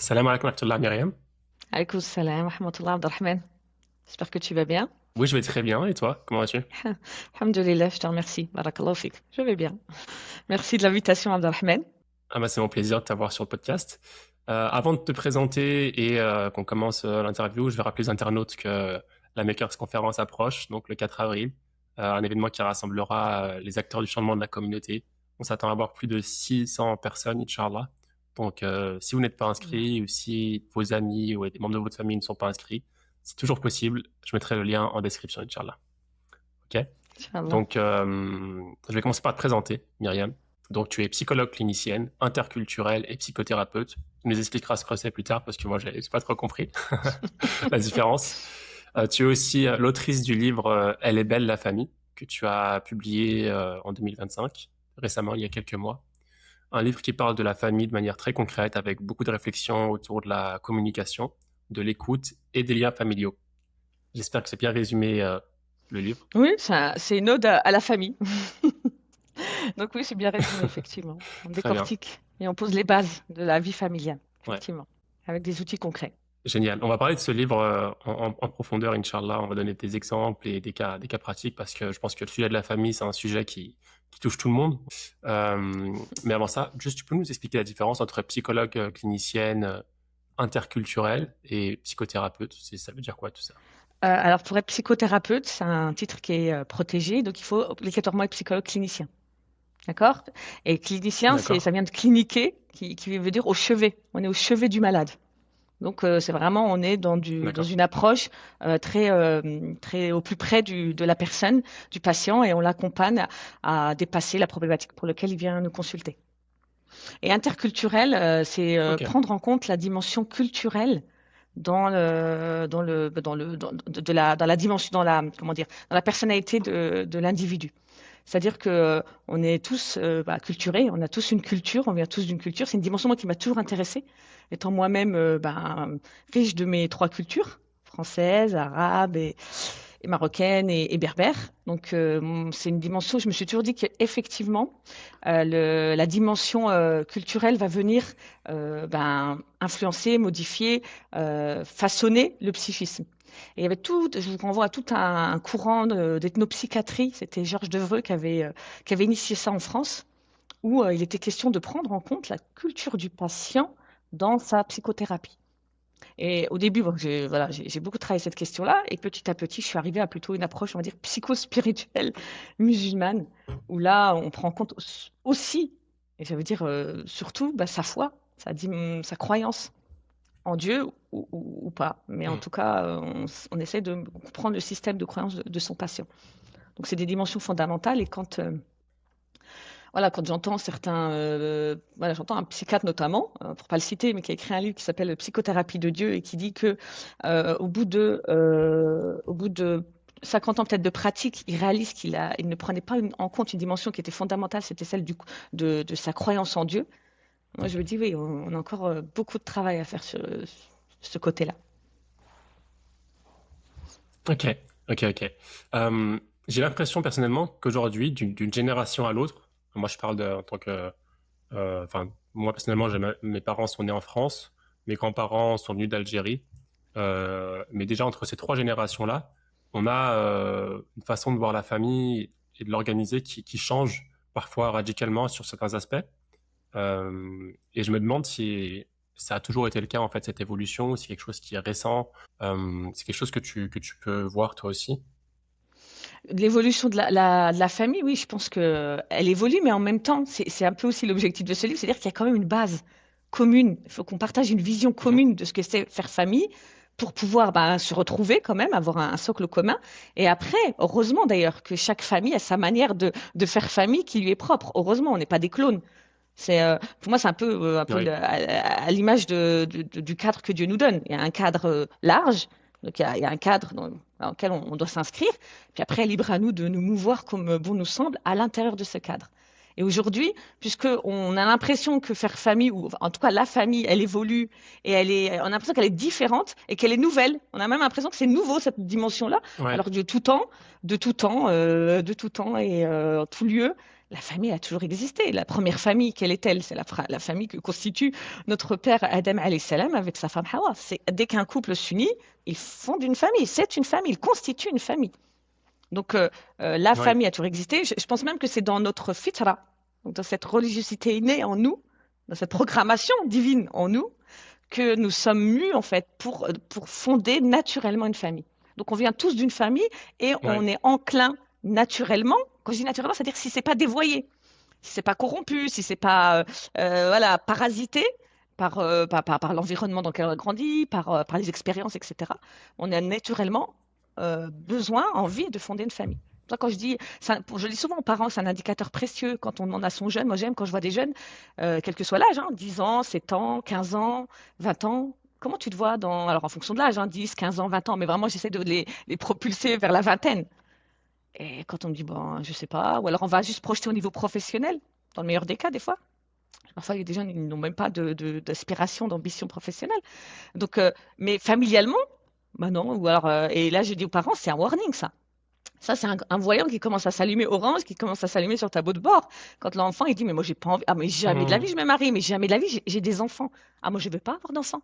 Salam alaikum wa rahmatullah, Myriam. Alaykoum salam wa rahmatullah Abdelrahman. J'espère que tu vas bien. Oui, je vais très bien. Et toi, comment vas-tu? Alhamdulillah, je te remercie. Barakallahu fik. Je vais bien. Merci de l'invitation, Abdelrahman. Ah bah, c'est mon plaisir de t'avoir sur le podcast. Avant de te présenter et qu'on commence l'interview, je vais rappeler aux internautes que la Makers Conference approche, donc le 4 avril, un événement qui rassemblera les acteurs du changement de la communauté. On s'attend à avoir plus de 600 personnes, Inch'Allah. Donc, si vous n'êtes pas inscrit ou si vos amis ou des membres de votre famille ne sont pas inscrits, c'est toujours possible. Je mettrai le lien en description, Inch'Allah. Ok? Inch'Allah. Donc, je vais commencer par te présenter, Myriam. Donc, tu es psychologue clinicienne, interculturelle et psychothérapeute. Tu nous expliqueras ce que c'est plus tard parce que moi, j'ai pas trop compris la différence. Tu es aussi l'autrice du livre Elle est belle, la famille, que tu as publié en 2025, récemment, il y a quelques mois. Un livre qui parle de la famille de manière très concrète, avec beaucoup de réflexions autour de la communication, de l'écoute et des liens familiaux. J'espère que c'est bien résumé le livre. Oui, c'est une ode à la famille. Donc oui, c'est bien résumé, effectivement. On Très bien. décortique et on pose les bases de la vie familiale, Ouais. effectivement, avec des outils concrets. Génial. On va parler de ce livre en profondeur, Inch'Allah. On va donner des exemples et des cas pratiques parce que je pense que le sujet de la famille, c'est un sujet qui touche tout le monde. Mais avant ça, juste, tu peux nous expliquer la différence entre psychologue clinicienne interculturelle et psychothérapeute? Ça veut dire quoi tout ça? Alors, pour être psychothérapeute, c'est un titre qui est protégé, donc il faut obligatoirement être psychologue clinicien. D'accord? Et clinicien, D'accord. ça vient de cliniquer, qui veut dire au chevet. On est au chevet du malade. Donc, c'est vraiment, on est dans D'accord. une approche très au plus près de la personne, du patient, et on l'accompagne à dépasser la problématique pour laquelle il vient nous consulter. Et interculturel, c'est Ok. prendre en compte la dimension culturelle dans la dimension, comment dire, dans la personnalité de l'individu. C'est-à-dire que on est tous culturés, on a tous une culture, on vient tous d'une culture. C'est une dimension moi qui m'a toujours intéressée, étant moi-même riche de mes trois cultures, française, arabe et marocaine et berbère. Donc c'est une dimension. Je me suis toujours dit qu'effectivement la dimension culturelle va venir influencer, modifier, façonner le psychisme. Et il y avait tout, je vous renvoie à tout un courant d'ethnopsychiatrie, c'était Georges Devreux qui avait initié ça en France, où il était question de prendre en compte la culture du patient dans sa psychothérapie. Et au début, bon, j'ai beaucoup travaillé cette question-là, et petit à petit, je suis arrivée à plutôt une approche, on va dire, psychospirituelle musulmane, où là, on prend en compte aussi, et ça veut dire surtout, sa foi, sa croyance en Dieu ou pas. Mais en Hmm. tout cas, on essaie de comprendre le système de croyance de son patient. Donc, c'est des dimensions fondamentales. Et voilà, quand j'entends j'entends un psychiatre notamment, pour pas le citer, mais qui a écrit un livre qui s'appelle Psychothérapie de Dieu et qui dit que au bout de 50 ans peut-être de pratique, il réalise il ne prenait pas en compte une dimension qui était fondamentale, c'était celle de sa croyance en Dieu. Moi, je me dis, oui, on a encore beaucoup de travail à faire sur ce côté-là. Ok. Ok. Ok. J'ai l'impression personnellement qu'aujourd'hui, d'une génération à l'autre, moi je parle en tant que enfin, moi personnellement, mes parents sont nés en France, mes grands-parents sont venus d'Algérie. Mais déjà entre ces trois générations-là, on a une façon de voir la famille et de l'organiser qui change parfois radicalement sur certains aspects. Et je me demande si ça a toujours été le cas en fait cette évolution, ou si c'est quelque chose qui est récent. C'est quelque chose que tu peux voir toi aussi. L'évolution de la famille, oui, je pense que elle évolue, mais en même temps, c'est un peu aussi l'objectif de ce livre, c'est-à-dire qu'il y a quand même une base commune. Il faut qu'on partage une vision Mhm. commune de ce que c'est faire famille pour pouvoir se retrouver quand même, avoir un socle commun. Et après, heureusement d'ailleurs que chaque famille a sa manière de faire famille qui lui est propre. Heureusement, on n'est pas des clones. Pour moi, c'est un peu Oui. à l'image du cadre que Dieu nous donne. Il y a un cadre large, donc il y a un cadre dans lequel on doit s'inscrire. Puis après, libre à nous de nous mouvoir comme bon nous semble à l'intérieur de ce cadre. Et aujourd'hui, puisqu'on a l'impression que faire famille, ou en tout cas la famille, elle évolue et on a l'impression qu'elle est différente et qu'elle est nouvelle. On a même l'impression que c'est nouveau cette dimension-là, Ouais. alors que de tout temps et en tout lieu, La famille a toujours existé. La première famille, quelle est-elle? C'est la famille que constitue notre père Adam alayhi salam avec sa femme Hawa. Dès qu'un couple s'unit, ils fondent une famille. C'est une famille, ils constituent une famille. Donc, la Ouais, famille a toujours existé. Je pense même que c'est dans notre fitra, donc dans cette religiosité innée en nous, dans cette programmation divine en nous, que nous sommes mus, en fait, pour fonder naturellement une famille. Donc, on vient tous d'une famille et ouais. on est enclin naturellement. Quand je dis naturellement, c'est-à-dire si c'est pas dévoyé, si c'est pas corrompu, si c'est pas voilà, parasité par l'environnement dans lequel on a grandi, par les expériences, etc. On a naturellement besoin, envie de fonder une famille. C'est pour ça, quand je dis souvent aux parents, c'est un indicateur précieux quand on demande à son jeune. Moi, j'aime quand je vois des jeunes, quel que soit l'âge, hein, 10 ans, 7 ans, 15 ans, 20 ans. Comment tu te vois alors en fonction de l'âge, hein, 10, 15 ans, 20 ans, mais vraiment, j'essaie de les propulser vers la vingtaine. Et quand on me dit, bon, je sais pas, ou alors on va juste projeter au niveau professionnel, dans le meilleur des cas, des fois. Parfois, il y a des gens qui n'ont même pas d'aspiration, d'ambition professionnelle. Donc, mais familialement, bah non. Ou alors, et là, je dis aux parents, c'est un warning, ça. Ça, c'est un voyant qui commence à s'allumer orange, qui commence à s'allumer sur le tableau de bord. Quand l'enfant, il dit, mais moi, j'ai pas envie. Ah, mais jamais de la vie, je Hmm. me marie. Mais jamais de la vie, j'ai des enfants. Ah, moi, je veux pas avoir d'enfants.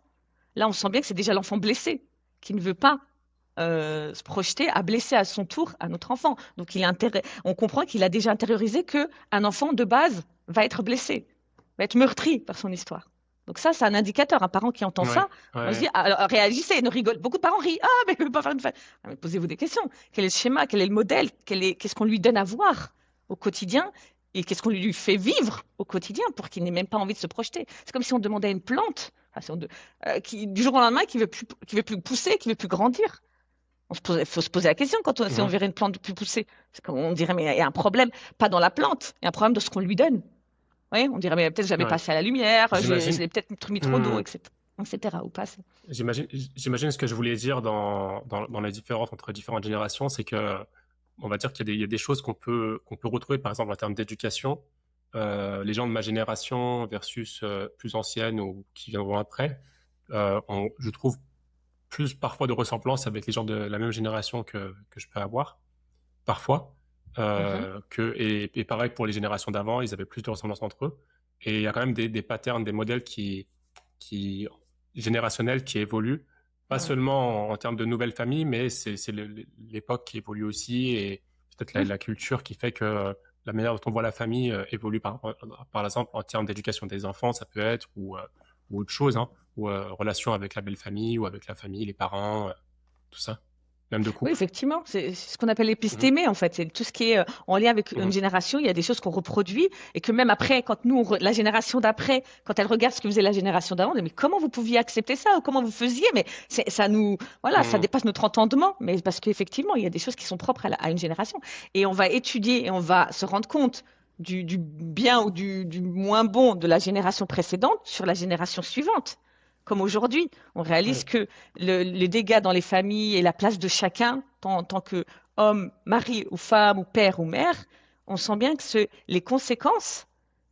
Là, on sent bien que c'est déjà l'enfant blessé, qui ne veut pas se projeter à blesser à son tour un autre enfant. Donc, on comprend qu'il a déjà intériorisé que un enfant de base va être blessé, va être meurtri par son histoire. Donc ça, c'est un indicateur. Un parent qui entend Ouais, ça, moi je dis, ouais. alors, réagissez, ne rigole. Beaucoup de parents rient. Ah, mais il ne veut pas faire une famille. Ah, mais posez-vous des questions. Quel est le schéma? Quel est le modèle? Qu'est-ce qu'on lui donne à voir au quotidien? Et qu'est-ce qu'on lui fait vivre au quotidien pour qu'il n'ait même pas envie de se projeter? C'est comme si on demandait à une plante, enfin, qui, du jour au lendemain, qui veut plus pousser, qui veut plus grandir. Il faut se poser la question si on Mhm. verrait une plante plus poussée. C'est comme on dirait, mais il y a un problème, pas dans la plante, il y a un problème de ce qu'on lui donne. Oui, on dirait, mais peut-être j'avais Ouais. passé à la lumière, je J'imagine. l'ai peut-être mis trop d'eau, Hmm. etc., etc. Ou pas assez. J'imagine ce que je voulais dire dans la différence entre différentes générations, c'est que on va dire qu'il y a des choses qu'on peut retrouver, par exemple, en termes d'éducation. Les gens de ma génération versus plus anciennes ou qui viendront après, je trouve plus parfois de ressemblance avec les gens de la même génération que je peux avoir, parfois. Mhm. Et pareil pour les générations d'avant, ils avaient plus de ressemblance entre eux. Et il y a quand même des patterns, des modèles qui générationnels qui évoluent, pas Mhm. seulement en termes de nouvelles familles, mais c'est l'époque qui évolue aussi et peut-être Oui, la culture qui fait que la manière dont on voit la famille évolue par exemple en termes d'éducation des enfants, ça peut être, ou autre chose, hein, ou relation avec la belle famille ou avec la famille, les parents, tout ça, même de oui, couple. effectivement, c'est ce qu'on appelle Mhm. l'épistémé, en fait. C'est tout ce qui est en lien avec une Mhm. génération. Il y a des choses qu'on reproduit et que même après, quand la génération d'après, quand elle regarde ce que faisait la génération d'avant, on dit, mais comment vous pouviez accepter ça ou comment vous faisiez? Mais ça nous, voilà, ça Mhm. dépasse notre entendement. Mais parce qu'effectivement, il y a des choses qui sont propres à une génération. Et on va étudier et on va se rendre compte du bien ou du moins bon de la génération précédente sur la génération suivante. Comme aujourd'hui, on réalise Ouais. que les dégâts dans les familles et la place de chacun, en tant que homme, mari ou femme ou père ou mère, on sent bien que les conséquences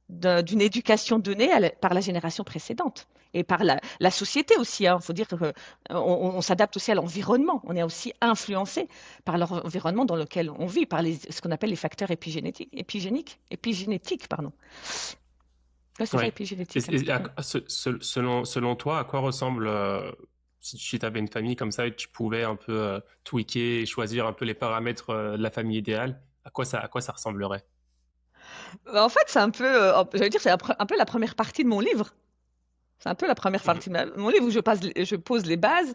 d'une éducation donnée par la génération précédente et par la société aussi. Il faut dire qu'on on s'adapte aussi à l'environnement. On est aussi influencé par l'environnement dans lequel on vit, par ce qu'on appelle les facteurs épigénétiques, pardon. Ouais, c'est ça, Oui. Et, épigénétique. Hein. et selon toi, à quoi ressemble, si tu avais une famille comme ça et que tu pouvais un peu tweaker et choisir un peu les paramètres de la famille idéale, à quoi ça ressemblerait? En fait, c'est un peu, j'allais dire, c'est un peu la première partie de mon livre. C'est un peu la première Mhm. partie de mon livre où je pose les bases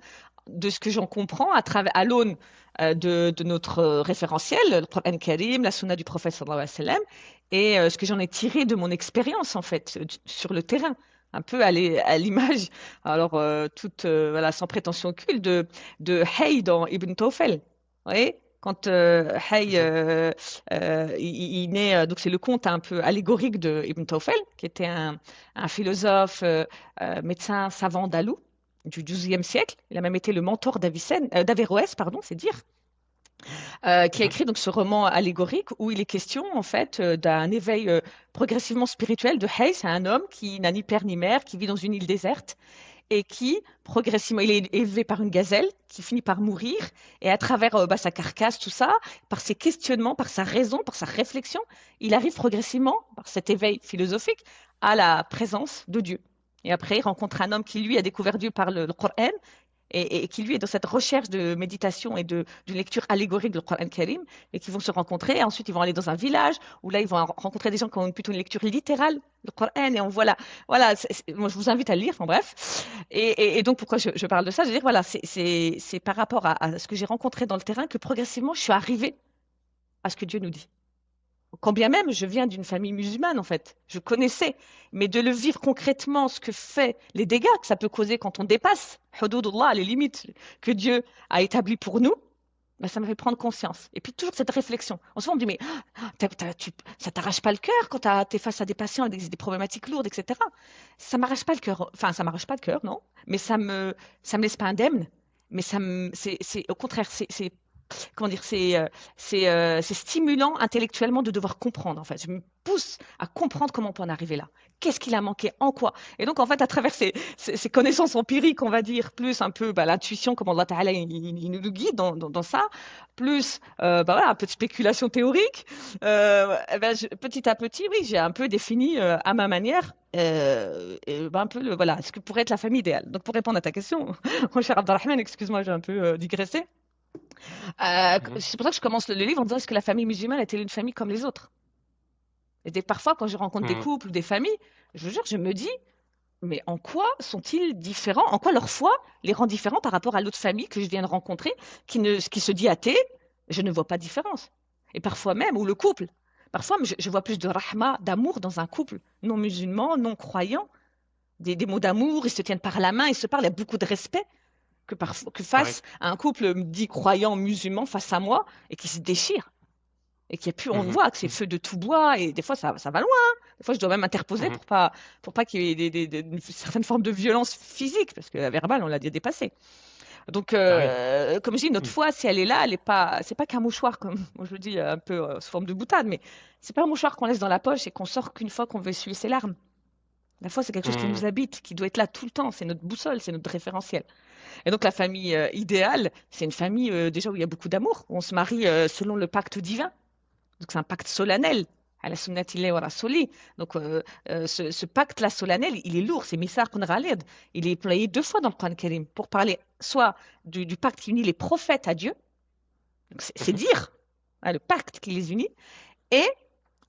de ce que j'en comprends à l'aune de notre référentiel, le Coran Karim, la Sunna du prophète sallallahu alayhi wa sallam, et ce que j'en ai tiré de mon expérience en fait sur le terrain, un peu à l'image, alors toute voilà sans prétention occulte de Hay dans Ibn Tawfel. Vous voyez? Quand Hay Mhm. il naît, donc c'est le conte un peu allégorique de Ibn Tawfel, qui était un philosophe médecin savant d'Alou du XIIe siècle. Il a même été le mentor d'Averroès, pardon, c'est dire, qui a Mhm. écrit donc ce roman allégorique où il est question en fait d'un éveil progressivement spirituel de Hay. C'est un homme qui n'a ni père ni mère, qui vit dans une île déserte et qui, progressivement, il est élevé par une gazelle qui finit par mourir, et à travers sa carcasse, tout ça, par ses questionnements, par sa raison, par sa réflexion, il arrive progressivement, par cet éveil philosophique, à la présence de Dieu. Et après, il rencontre un homme qui, lui, a découvert Dieu par le Coran, et qui lui est dans cette recherche de méditation et d'une lecture allégorique du Coran Karim, et qui vont se rencontrer. Et ensuite, ils vont aller dans un village où là, ils vont rencontrer des gens qui ont plutôt une lecture littérale du Coran. Et on voit là, voilà, moi, je vous invite à le lire. Enfin bref. Et donc, pourquoi je parle de ça? Je veux dire, voilà, c'est par rapport à ce que j'ai rencontré dans le terrain que progressivement, je suis arrivée à ce que Dieu nous dit. Quand bien même je viens d'une famille musulmane, en fait, je connaissais, mais de le vivre concrètement, ce que fait, les dégâts que ça peut causer quand on dépasse hududullah, les limites que Dieu a établies pour nous, ben, ça me fait prendre conscience. Et puis toujours cette réflexion. En souvent on me dit, mais ça t'arrache pas le cœur quand tu es face à des patients avec des problématiques lourdes, etc. Ça m'arrache pas le cœur. Enfin, ça m'arrache pas le cœur, non. Mais ça me laisse pas indemne. Mais au contraire, comment dire, c'est stimulant intellectuellement de devoir comprendre. En fait, je me pousse à comprendre comment on peut en arriver là. Qu'est-ce qu'il a manqué, en quoi? Et donc, en fait, à travers ces connaissances empiriques, on va dire, plus un peu l'intuition, comment Allah Ta'ala il nous guide dans ça, plus voilà, un peu de spéculation théorique, petit à petit, oui, j'ai un peu défini à ma manière un peu voilà, ce que pourrait être la famille idéale. Donc, pour répondre à ta question, mon cher Abdelrahman, excuse-moi, j'ai un peu digressé. Mhm. C'est pour ça que je commence le livre en disant est-ce que la famille musulmane est-elle une famille comme les autres? Parfois, quand je rencontre des Mhm. couples ou des familles, je vous jure, je me dis, mais en quoi sont-ils différents? En quoi leur foi les rend différents par rapport à l'autre famille que je viens de rencontrer, qui se dit athée? Je ne vois pas de différence. Et parfois même, ou le couple, parfois je vois plus de rahma, d'amour dans un couple non musulman, non croyant, des mots d'amour, ils se tiennent par la main, ils se parlent, il y a beaucoup de respect que Ouais. face à un couple dit croyant musulman face à moi et qui se déchire. Et qui a pu, on le Mhm. voit que c'est Mhm. feu de tout bois et des fois ça va loin, hein. Des fois je dois même interposer Mhm. pour pas qu'il y ait une certaine forme de violence physique parce que la verbale on l'a déjà dépassé. Donc Ah oui. comme je dis, notre Mhm. foi si elle est là, elle est pas, c'est pas qu'un mouchoir comme moi je le dis un peu sous forme de boutade, mais c'est pas un mouchoir qu'on laisse dans la poche et qu'on sort qu'une fois qu'on veut essuyer ses larmes. La foi c'est quelque chose qui Mhm. nous habite, qui doit être là tout le temps, c'est notre boussole, c'est notre référentiel. Et donc la famille idéale, c'est une famille déjà où il y a beaucoup d'amour, où on se marie selon le pacte divin. Donc c'est un pacte solennel. À la sunnati wa rasuli. Donc ce pacte-là solennel, il est lourd, c'est Mithaq Ghalid. Il est employé deux fois dans le Coran Karim pour parler soit du pacte qui unit les prophètes à Dieu, donc c'est Mhm. dire hein, le pacte qui les unit, et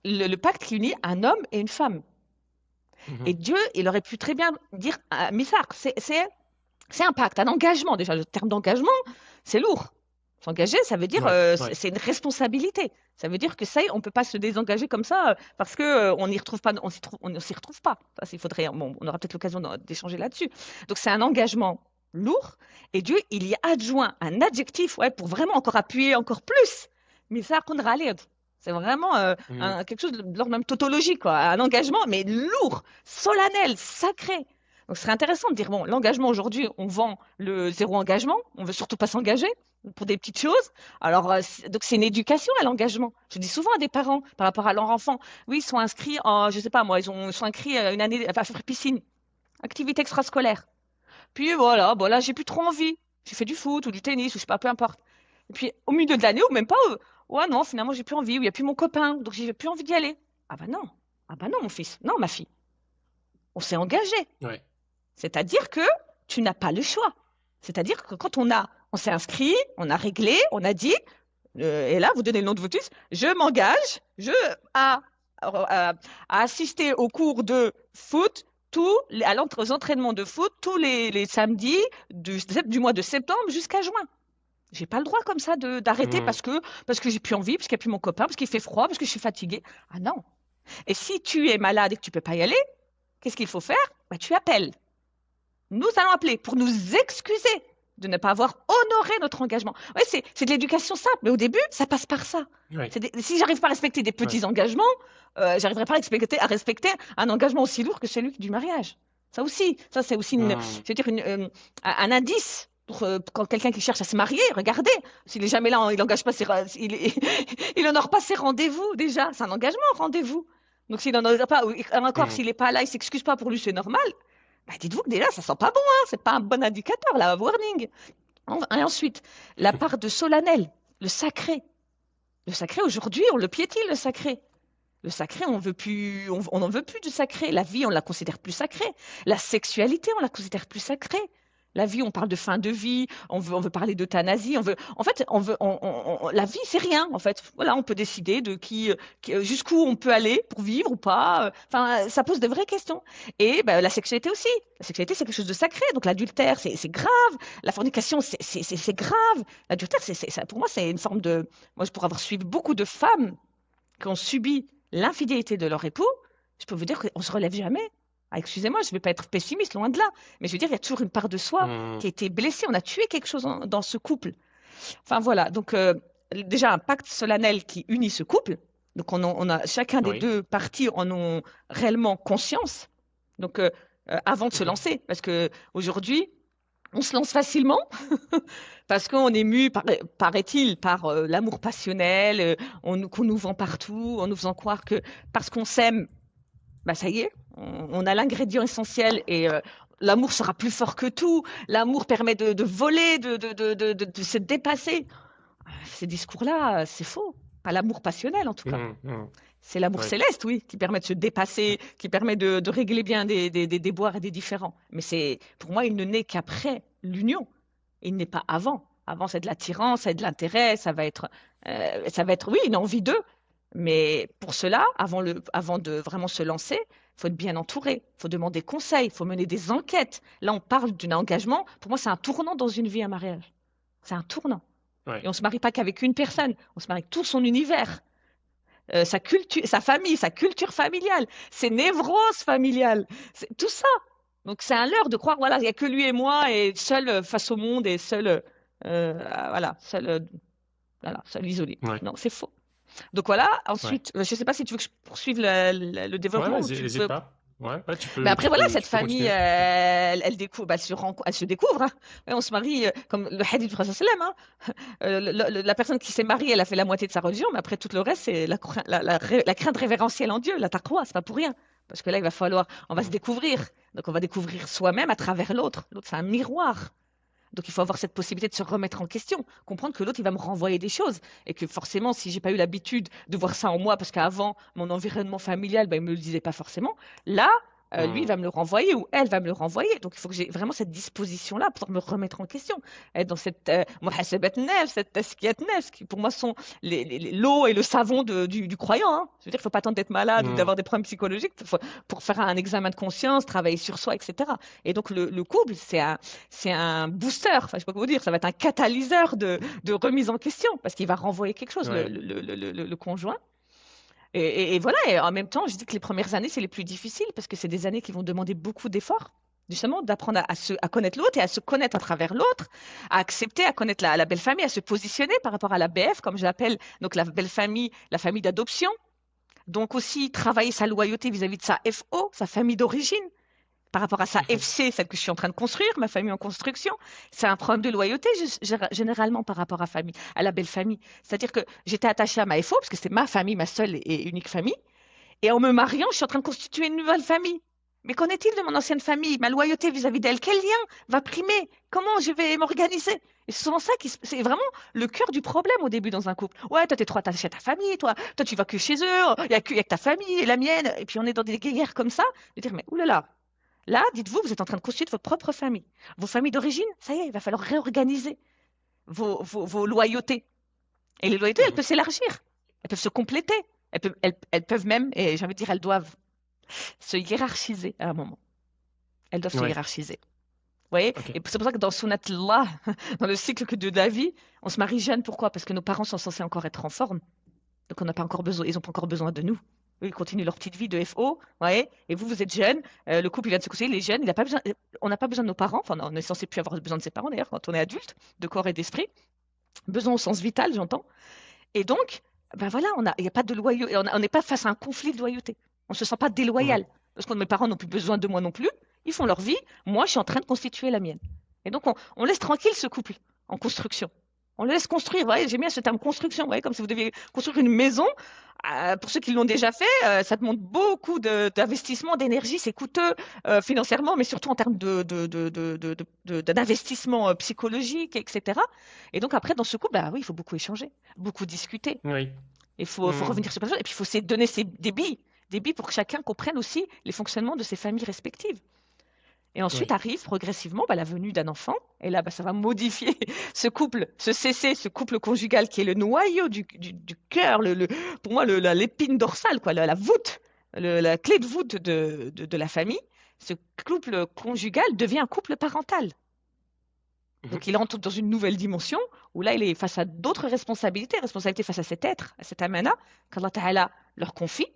le pacte qui unit un homme et une femme. Et Mhm. Dieu, il aurait pu très bien dire Mithaq, c'est un pacte, un engagement. Déjà, le terme d'engagement, c'est lourd. S'engager, ça veut dire, Ouais. Ouais. c'est une responsabilité. Ça veut dire que ça y est, on ne peut pas se désengager comme ça parce que on n'y retrouve pas, on ne s'y retrouve pas. Ça, il faudrait, bon, on aura peut-être l'occasion d'échanger là-dessus. Donc, c'est un engagement lourd et Dieu, il y adjoint un adjectif ouais, pour vraiment encore appuyer encore plus. Mais ça, c'est vraiment Mhm. quelque chose de l'ordre même tautologique, quoi. Un engagement, mais lourd, solennel, sacré. Donc, ce serait intéressant de dire, bon, l'engagement aujourd'hui, on vend le zéro engagement, on veut surtout pas s'engager pour des petites choses. Alors, donc c'est une éducation à l'engagement. Je dis souvent à des parents par rapport à leur enfant, oui, ils sont inscrits en, je sais pas moi, ils sont inscrits à une année à faire piscine, activité extrascolaire. Puis voilà, bon là, j'ai plus trop envie. J'ai fait du foot ou du tennis ou je sais pas, peu importe. Et puis au milieu de l'année ou même pas, ouais non, finalement j'ai plus envie ou il y a plus mon copain, donc j'ai plus envie d'y aller. Ah bah non mon fils, non ma fille. On s'est engagé. Ouais. C'est-à-dire que tu n'as pas le choix. C'est-à-dire que quand on s'est inscrit, on a réglé, on a dit, et là, vous donnez le nom de votre fils, je m'engage à, à- à assister aux cours de foot, aux entraînements de foot, tous les samedis du mois de septembre jusqu'à juin. J'ai pas le droit comme ça d'arrêter Mhm. parce que j'ai plus envie, parce qu'il n'y a plus mon copain, parce qu'il fait froid, parce que je suis fatiguée. Ah non. Et si tu es malade et que tu peux pas y aller, qu'est-ce qu'il faut faire? Bah, tu appelles. Nous allons appeler pour nous excuser de ne pas avoir honoré notre engagement. Ouais, c'est de l'éducation simple, mais au début, ça passe par ça. Ouais. Si j'arrive pas à respecter des Ouais. petits engagements, j'arriverai pas à respecter un engagement aussi lourd que celui du mariage. Ça aussi, ça c'est aussi Mhm. je veux dire un indice pour quand quelqu'un qui cherche à se marier, regardez, s'il est jamais là, il engage pas il honore pas ses rendez-vous déjà. C'est un engagement, rendez-vous. Donc s'il n'en honore pas, ou encore Mhm. s'il n'est pas là, il s'excuse pas pour lui, c'est normal. Bah, dites-vous que déjà, ça sent pas bon, hein, c'est pas un bon indicateur, là, warning. Et ensuite, la part de solennel, le sacré. Le sacré, aujourd'hui, on le piétine, le sacré. Le sacré, on veut plus, on n'en veut plus du sacré. La vie, on la considère plus sacrée. La sexualité, on la considère plus sacrée. La vie, on parle de fin de vie, on veut parler d'euthanasie, en fait, la vie, c'est rien, en fait. Voilà, on peut décider de jusqu'où on peut aller pour vivre ou pas. Enfin, ça pose de vraies questions. Et ben, la sexualité aussi. La sexualité, c'est quelque chose de sacré. Donc, l'adultère, c'est grave. La fornication, c'est grave. L'adultère, pour moi, c'est une forme de. Moi, pour avoir suivi beaucoup de femmes qui ont subi l'infidélité de leur époux, je peux vous dire qu'on ne se relève jamais. Ah, excusez-moi, je ne vais pas être pessimiste, loin de là. Mais je veux dire, il y a toujours une part de soi Hmm. qui a été blessée. On a tué quelque chose dans ce couple. Enfin voilà, donc déjà un pacte solennel qui unit ce couple. Donc on a chacun des Oui. deux parties en ont réellement conscience. Donc avant de se Mhm. lancer, parce que aujourd'hui on se lance facilement parce qu'on est mu, paraît-il, par l'amour passionnel, qu'on nous vend partout, en nous faisant croire que parce qu'on s'aime, bah ça y est, on a l'ingrédient essentiel et l'amour sera plus fort que tout. L'amour permet de voler, de se dépasser. Ces discours-là, c'est faux. Pas l'amour passionnel, en tout cas. Mhm. Mhm. C'est l'amour Oui. céleste, oui, qui permet de se dépasser, qui permet de régler bien des déboires et des différends. Mais pour moi, il ne naît qu'après l'union. Il n'est pas avant. Avant, c'est de l'attirance, c'est de l'intérêt, oui, une envie d'eux. Mais pour cela, avant de vraiment se lancer, il faut être bien entouré, il faut demander conseil, il faut mener des enquêtes. Là, on parle d'un engagement. Pour moi, c'est un tournant dans une vie, un mariage. C'est un tournant. Ouais. Et on ne se marie pas qu'avec une personne, on se marie avec tout son univers, sa culture, sa famille, sa culture familiale, ses névroses familiales, c'est tout ça. Donc c'est un leurre de croire, voilà, il n'y a que lui et moi, et seul face au monde, et seul, voilà, voilà, seul isolé. Ouais. Non, c'est faux. Donc voilà, Ouais. ensuite, je ne sais pas si tu veux que je poursuive le Ouais, développement ou vas-y, tu n'hésite veux. pas. Ouais, ouais, Mais après, voilà, cette tu peux famille, continuer. elle découvre, bah, elle se découvre, hein. Ouais, on se marie, comme le hadith du prophète sallam, hein. La personne qui s'est mariée, elle a fait la moitié de sa religion, mais après tout le reste, c'est la crainte révérentielle en Dieu, la taqwa, c'est pas pour rien. Parce que là, on va se Mhm. découvrir. Donc, on va découvrir soi-même à travers l'autre. L'autre, c'est un miroir. Donc, il faut avoir cette possibilité de se remettre en question, comprendre que l'autre, il va me renvoyer des choses. Et que forcément, si j'ai pas eu l'habitude de voir ça en moi, parce qu'avant, mon environnement familial, ben, il me le disait pas forcément, là, lui, il Mhm. va me le renvoyer ou elle va me le renvoyer. Donc, il faut que j'ai vraiment cette disposition-là pour me remettre en question. Être dans cette muhasabat nefs, cette taskiyat nefs, qui pour moi sont l'eau et le savon du croyant, hein. Je veux dire, il ne faut pas attendre d'être malade ou Mhm. d'avoir des problèmes psychologiques pour faire un examen de conscience, travailler sur soi, etc. Et donc, le couple, c'est un booster, enfin, je sais pas comment vous dire, ça va être un catalyseur de remise en question parce qu'il va renvoyer quelque chose, Ouais. le conjoint. Et voilà, et en même temps, je dis que les premières années, c'est les plus difficiles parce que c'est des années qui vont demander beaucoup d'efforts, justement, d'apprendre à connaître l'autre et à se connaître à travers l'autre, à accepter, à connaître la belle famille, à se positionner par rapport à la BF, comme je l'appelle, donc la belle famille, la famille d'adoption. Donc aussi travailler sa loyauté vis-à-vis de sa FO, sa famille d'origine, par rapport à sa Mhm. FC, celle que je suis en train de construire, ma famille en construction. C'est un problème de loyauté, généralement, par rapport à la belle famille. C'est-à-dire que j'étais attachée à ma FO, parce que c'est ma famille, ma seule et unique famille. Et en me mariant, je suis en train de constituer une nouvelle famille. Mais qu'en est-il de mon ancienne famille, ma loyauté vis-à-vis d'elle? Quel lien va primer? Comment je vais m'organiser? Et c'est souvent ça c'est vraiment le cœur du problème au début dans un couple. Ouais, toi, t'es trop attaché à ta famille, toi, tu vas que chez eux, il y a que ta famille et la mienne. Et puis on est dans des guerres comme ça. De dire, mais oulala, là, dites-vous, vous êtes en train de constituer votre propre famille. Vos familles d'origine, ça y est, il va falloir réorganiser vos loyautés. Et les loyautés, elles Mhm. peuvent s'élargir, elles peuvent se compléter, elles peuvent même, et j'ai envie de dire, elles doivent se hiérarchiser à un moment. Elles doivent se Ouais. hiérarchiser. Vous voyez? Ok. Et c'est pour ça que dans Sunnatullah, dans le cycle de la vie, on se marie jeune. Pourquoi? Parce que nos parents sont censés encore être en forme. Donc on n'a pas encore besoin, ils n'ont pas encore besoin de nous. Eux, ils continuent leur petite vie de FO, ouais. Et vous êtes jeune, le couple il vient de se coucher, il est jeune, on n'a pas besoin de nos parents, enfin on est censé plus avoir besoin de ses parents d'ailleurs quand on est adulte, de corps et d'esprit, besoin au sens vital, j'entends. Et donc, ben voilà, il y a pas de loyauté, on n'est pas face à un conflit de loyauté. On ne se sent pas Mhm. déloyal parce que mes parents n'ont plus besoin de moi non plus. Ils font leur vie, moi je suis en train de constituer la mienne. Et donc on laisse tranquille ce couple en construction. On le laisse construire. Vous voyez, j'aime bien ce terme construction. Vous voyez, comme si vous deviez construire une maison. Pour ceux qui l'ont déjà fait, ça demande beaucoup d'investissement, d'énergie. C'est coûteux financièrement, mais surtout en termes d'investissement psychologique, etc. Et donc après, dans ce couple, bah oui, il faut beaucoup échanger, beaucoup discuter. Oui. Il faut Hmm. revenir sur plein de choses. Et puis, il faut donner des billes pour que chacun comprenne aussi les fonctionnements de ses familles respectives. Et ensuite Oui. arrive progressivement la venue d'un enfant. Et là, ça va modifier ce couple conjugal qui est le noyau du cœur, pour moi, l'épine dorsale, quoi, la voûte, la clé de voûte de la famille. Ce couple conjugal devient un couple parental. Donc, Mhm. il entre dans une nouvelle dimension où là, il est face à d'autres responsabilités face à cet être, à cet amana qu'Allah Ta'ala leur confie.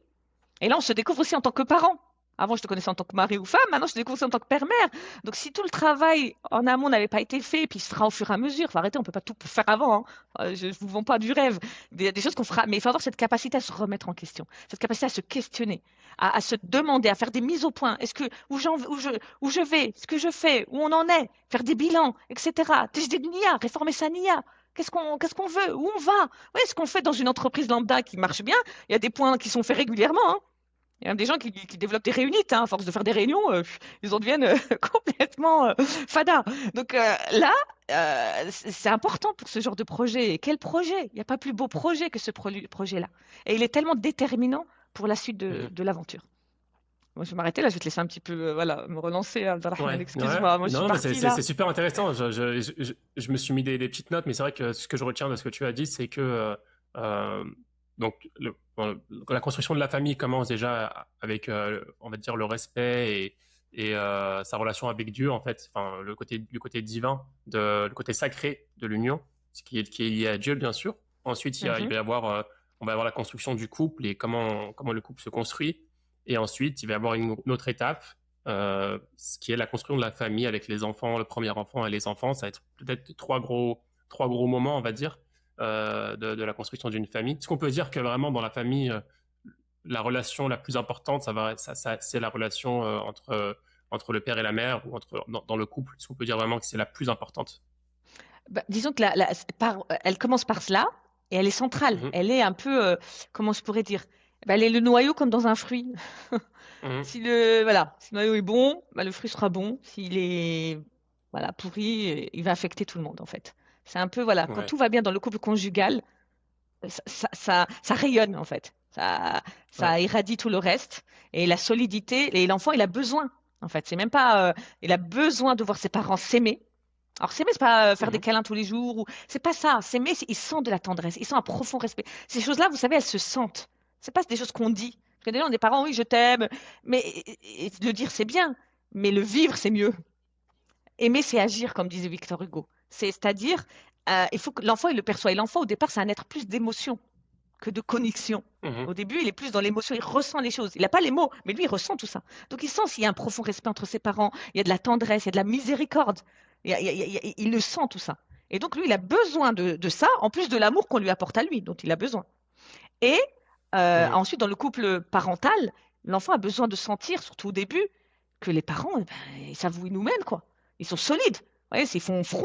Et là, on se découvre aussi en tant que parent. Avant, je te connaissais en tant que mari ou femme. Maintenant, je te découvre aussi en tant que père-mère. Donc, si tout le travail en amont n'avait pas été fait, puis il se fera au fur et à mesure, faut arrêter, on peut pas tout faire avant. Hein. Je ne vous vends pas du rêve. Des choses qu'on fera. Mais il faut avoir cette capacité à se remettre en question, cette capacité à se questionner, à se demander, à faire des mises au point. Est-ce que où je vais, ce que je fais, où on en est, faire des bilans, etc. Tejdi nia, réformer sa nia. Qu'est-ce qu'on veut? Où on va? Oui, ce qu'on fait dans une entreprise lambda qui marche bien, il y a des points qui sont faits régulièrement. Hein. Il y a même des gens qui développent des réunites, hein, à force de faire des réunions, ils en deviennent complètement fada. Donc là, c'est important pour ce genre de projet. Et quel projet? Il n'y a pas plus beau projet que ce projet-là. Et il est tellement déterminant pour la suite Mhm. de l'aventure. Moi, je vais m'arrêter là, je vais te laisser un petit peu voilà, me relancer, Abdelrahman. Ouais, ouais. Excuse-moi, moi je suis Non, mais partie là. c'est super intéressant. Je me suis mis des petites notes, mais c'est vrai que ce que je retiens de ce que tu as dit, c'est que euh, donc bon, la construction de la famille commence déjà avec, on va dire, le respect et sa relation avec Dieu, en fait, enfin, le côté divin, le côté sacré de l'union, qui est lié à Dieu, bien sûr. Ensuite, il Mhm, va y avoir, on va avoir la construction du couple et comment le couple se construit. Et ensuite, il va y avoir une autre étape ce qui est la construction de la famille avec les enfants, le premier enfant et les enfants. Ça va être peut-être trois gros moments, on va dire, de la construction d'une famille. Est-ce qu'on peut dire que vraiment dans la famille, la relation la plus importante, c'est la relation entre le père et la mère ou dans le couple? Est-ce qu'on peut dire vraiment que c'est la plus importante? bah, disons que elle commence par cela et elle est centrale. Mhm. Elle est un peu, comment je pourrais dire, bah, elle est le noyau comme dans un fruit. Mhm. Si le noyau est bon, bah, le fruit sera bon. S'il est voilà, pourri, il va affecter tout le monde en fait. C'est un peu, voilà, quand Ouais, tout va bien dans le couple conjugal, ça rayonne en fait. Ça ouais. irradie tout le reste. Et la solidité, et l'enfant, il a besoin en fait. C'est même pas, il a besoin de voir ses parents s'aimer. Alors s'aimer, c'est pas faire des Mhm. câlins tous les jours, ou c'est pas ça. S'aimer, il sent de la tendresse, il sent un profond respect. Ces choses-là, vous savez, elles se sentent. C'est pas des choses qu'on dit. Parce que des gens, ont des parents, oui, je t'aime, mais et le dire, c'est bien, mais le vivre, c'est mieux. Aimer, c'est agir, comme disait Victor Hugo. C'est-à-dire, il faut que l'enfant, il le perçoit. Et l'enfant, au départ, c'est un être plus d'émotion que de connexion. Mhm. Au début, il est plus dans l'émotion, il ressent les choses. Il n'a pas les mots, mais lui, il ressent tout ça. Donc, il sent s'il y a un profond respect entre ses parents, il y a de la tendresse, il y a de la miséricorde. Il le sent tout ça. Et donc, lui, il a besoin de ça, en plus de l'amour qu'on lui apporte à lui, dont il a besoin. Et Mhm. ensuite, dans le couple parental, l'enfant a besoin de sentir, surtout au début, que les parents, eh ben, ils savent où ils nous mènent, quoi. Ils sont solides. Vous voyez, ils font front,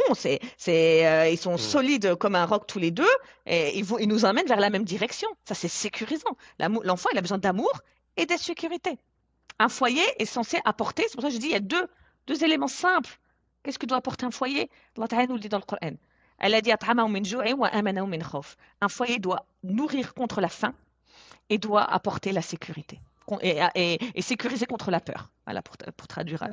ils sont Mhm. solides comme un roc tous les deux, et ils nous emmènent vers la même direction. Ça, c'est sécurisant. L'enfant, il a besoin d'amour et de sécurité. Un foyer est censé apporter, c'est pour ça que je dis, il y a deux éléments simples. Qu'est-ce que doit apporter un foyer? Allah Ta'ala nous le dit dans le Coran. Elle a dit, "At'amahum min ju'in wa amanahum min khawf." Un foyer doit nourrir contre la faim et doit apporter la sécurité et sécuriser contre la peur. Voilà pour traduire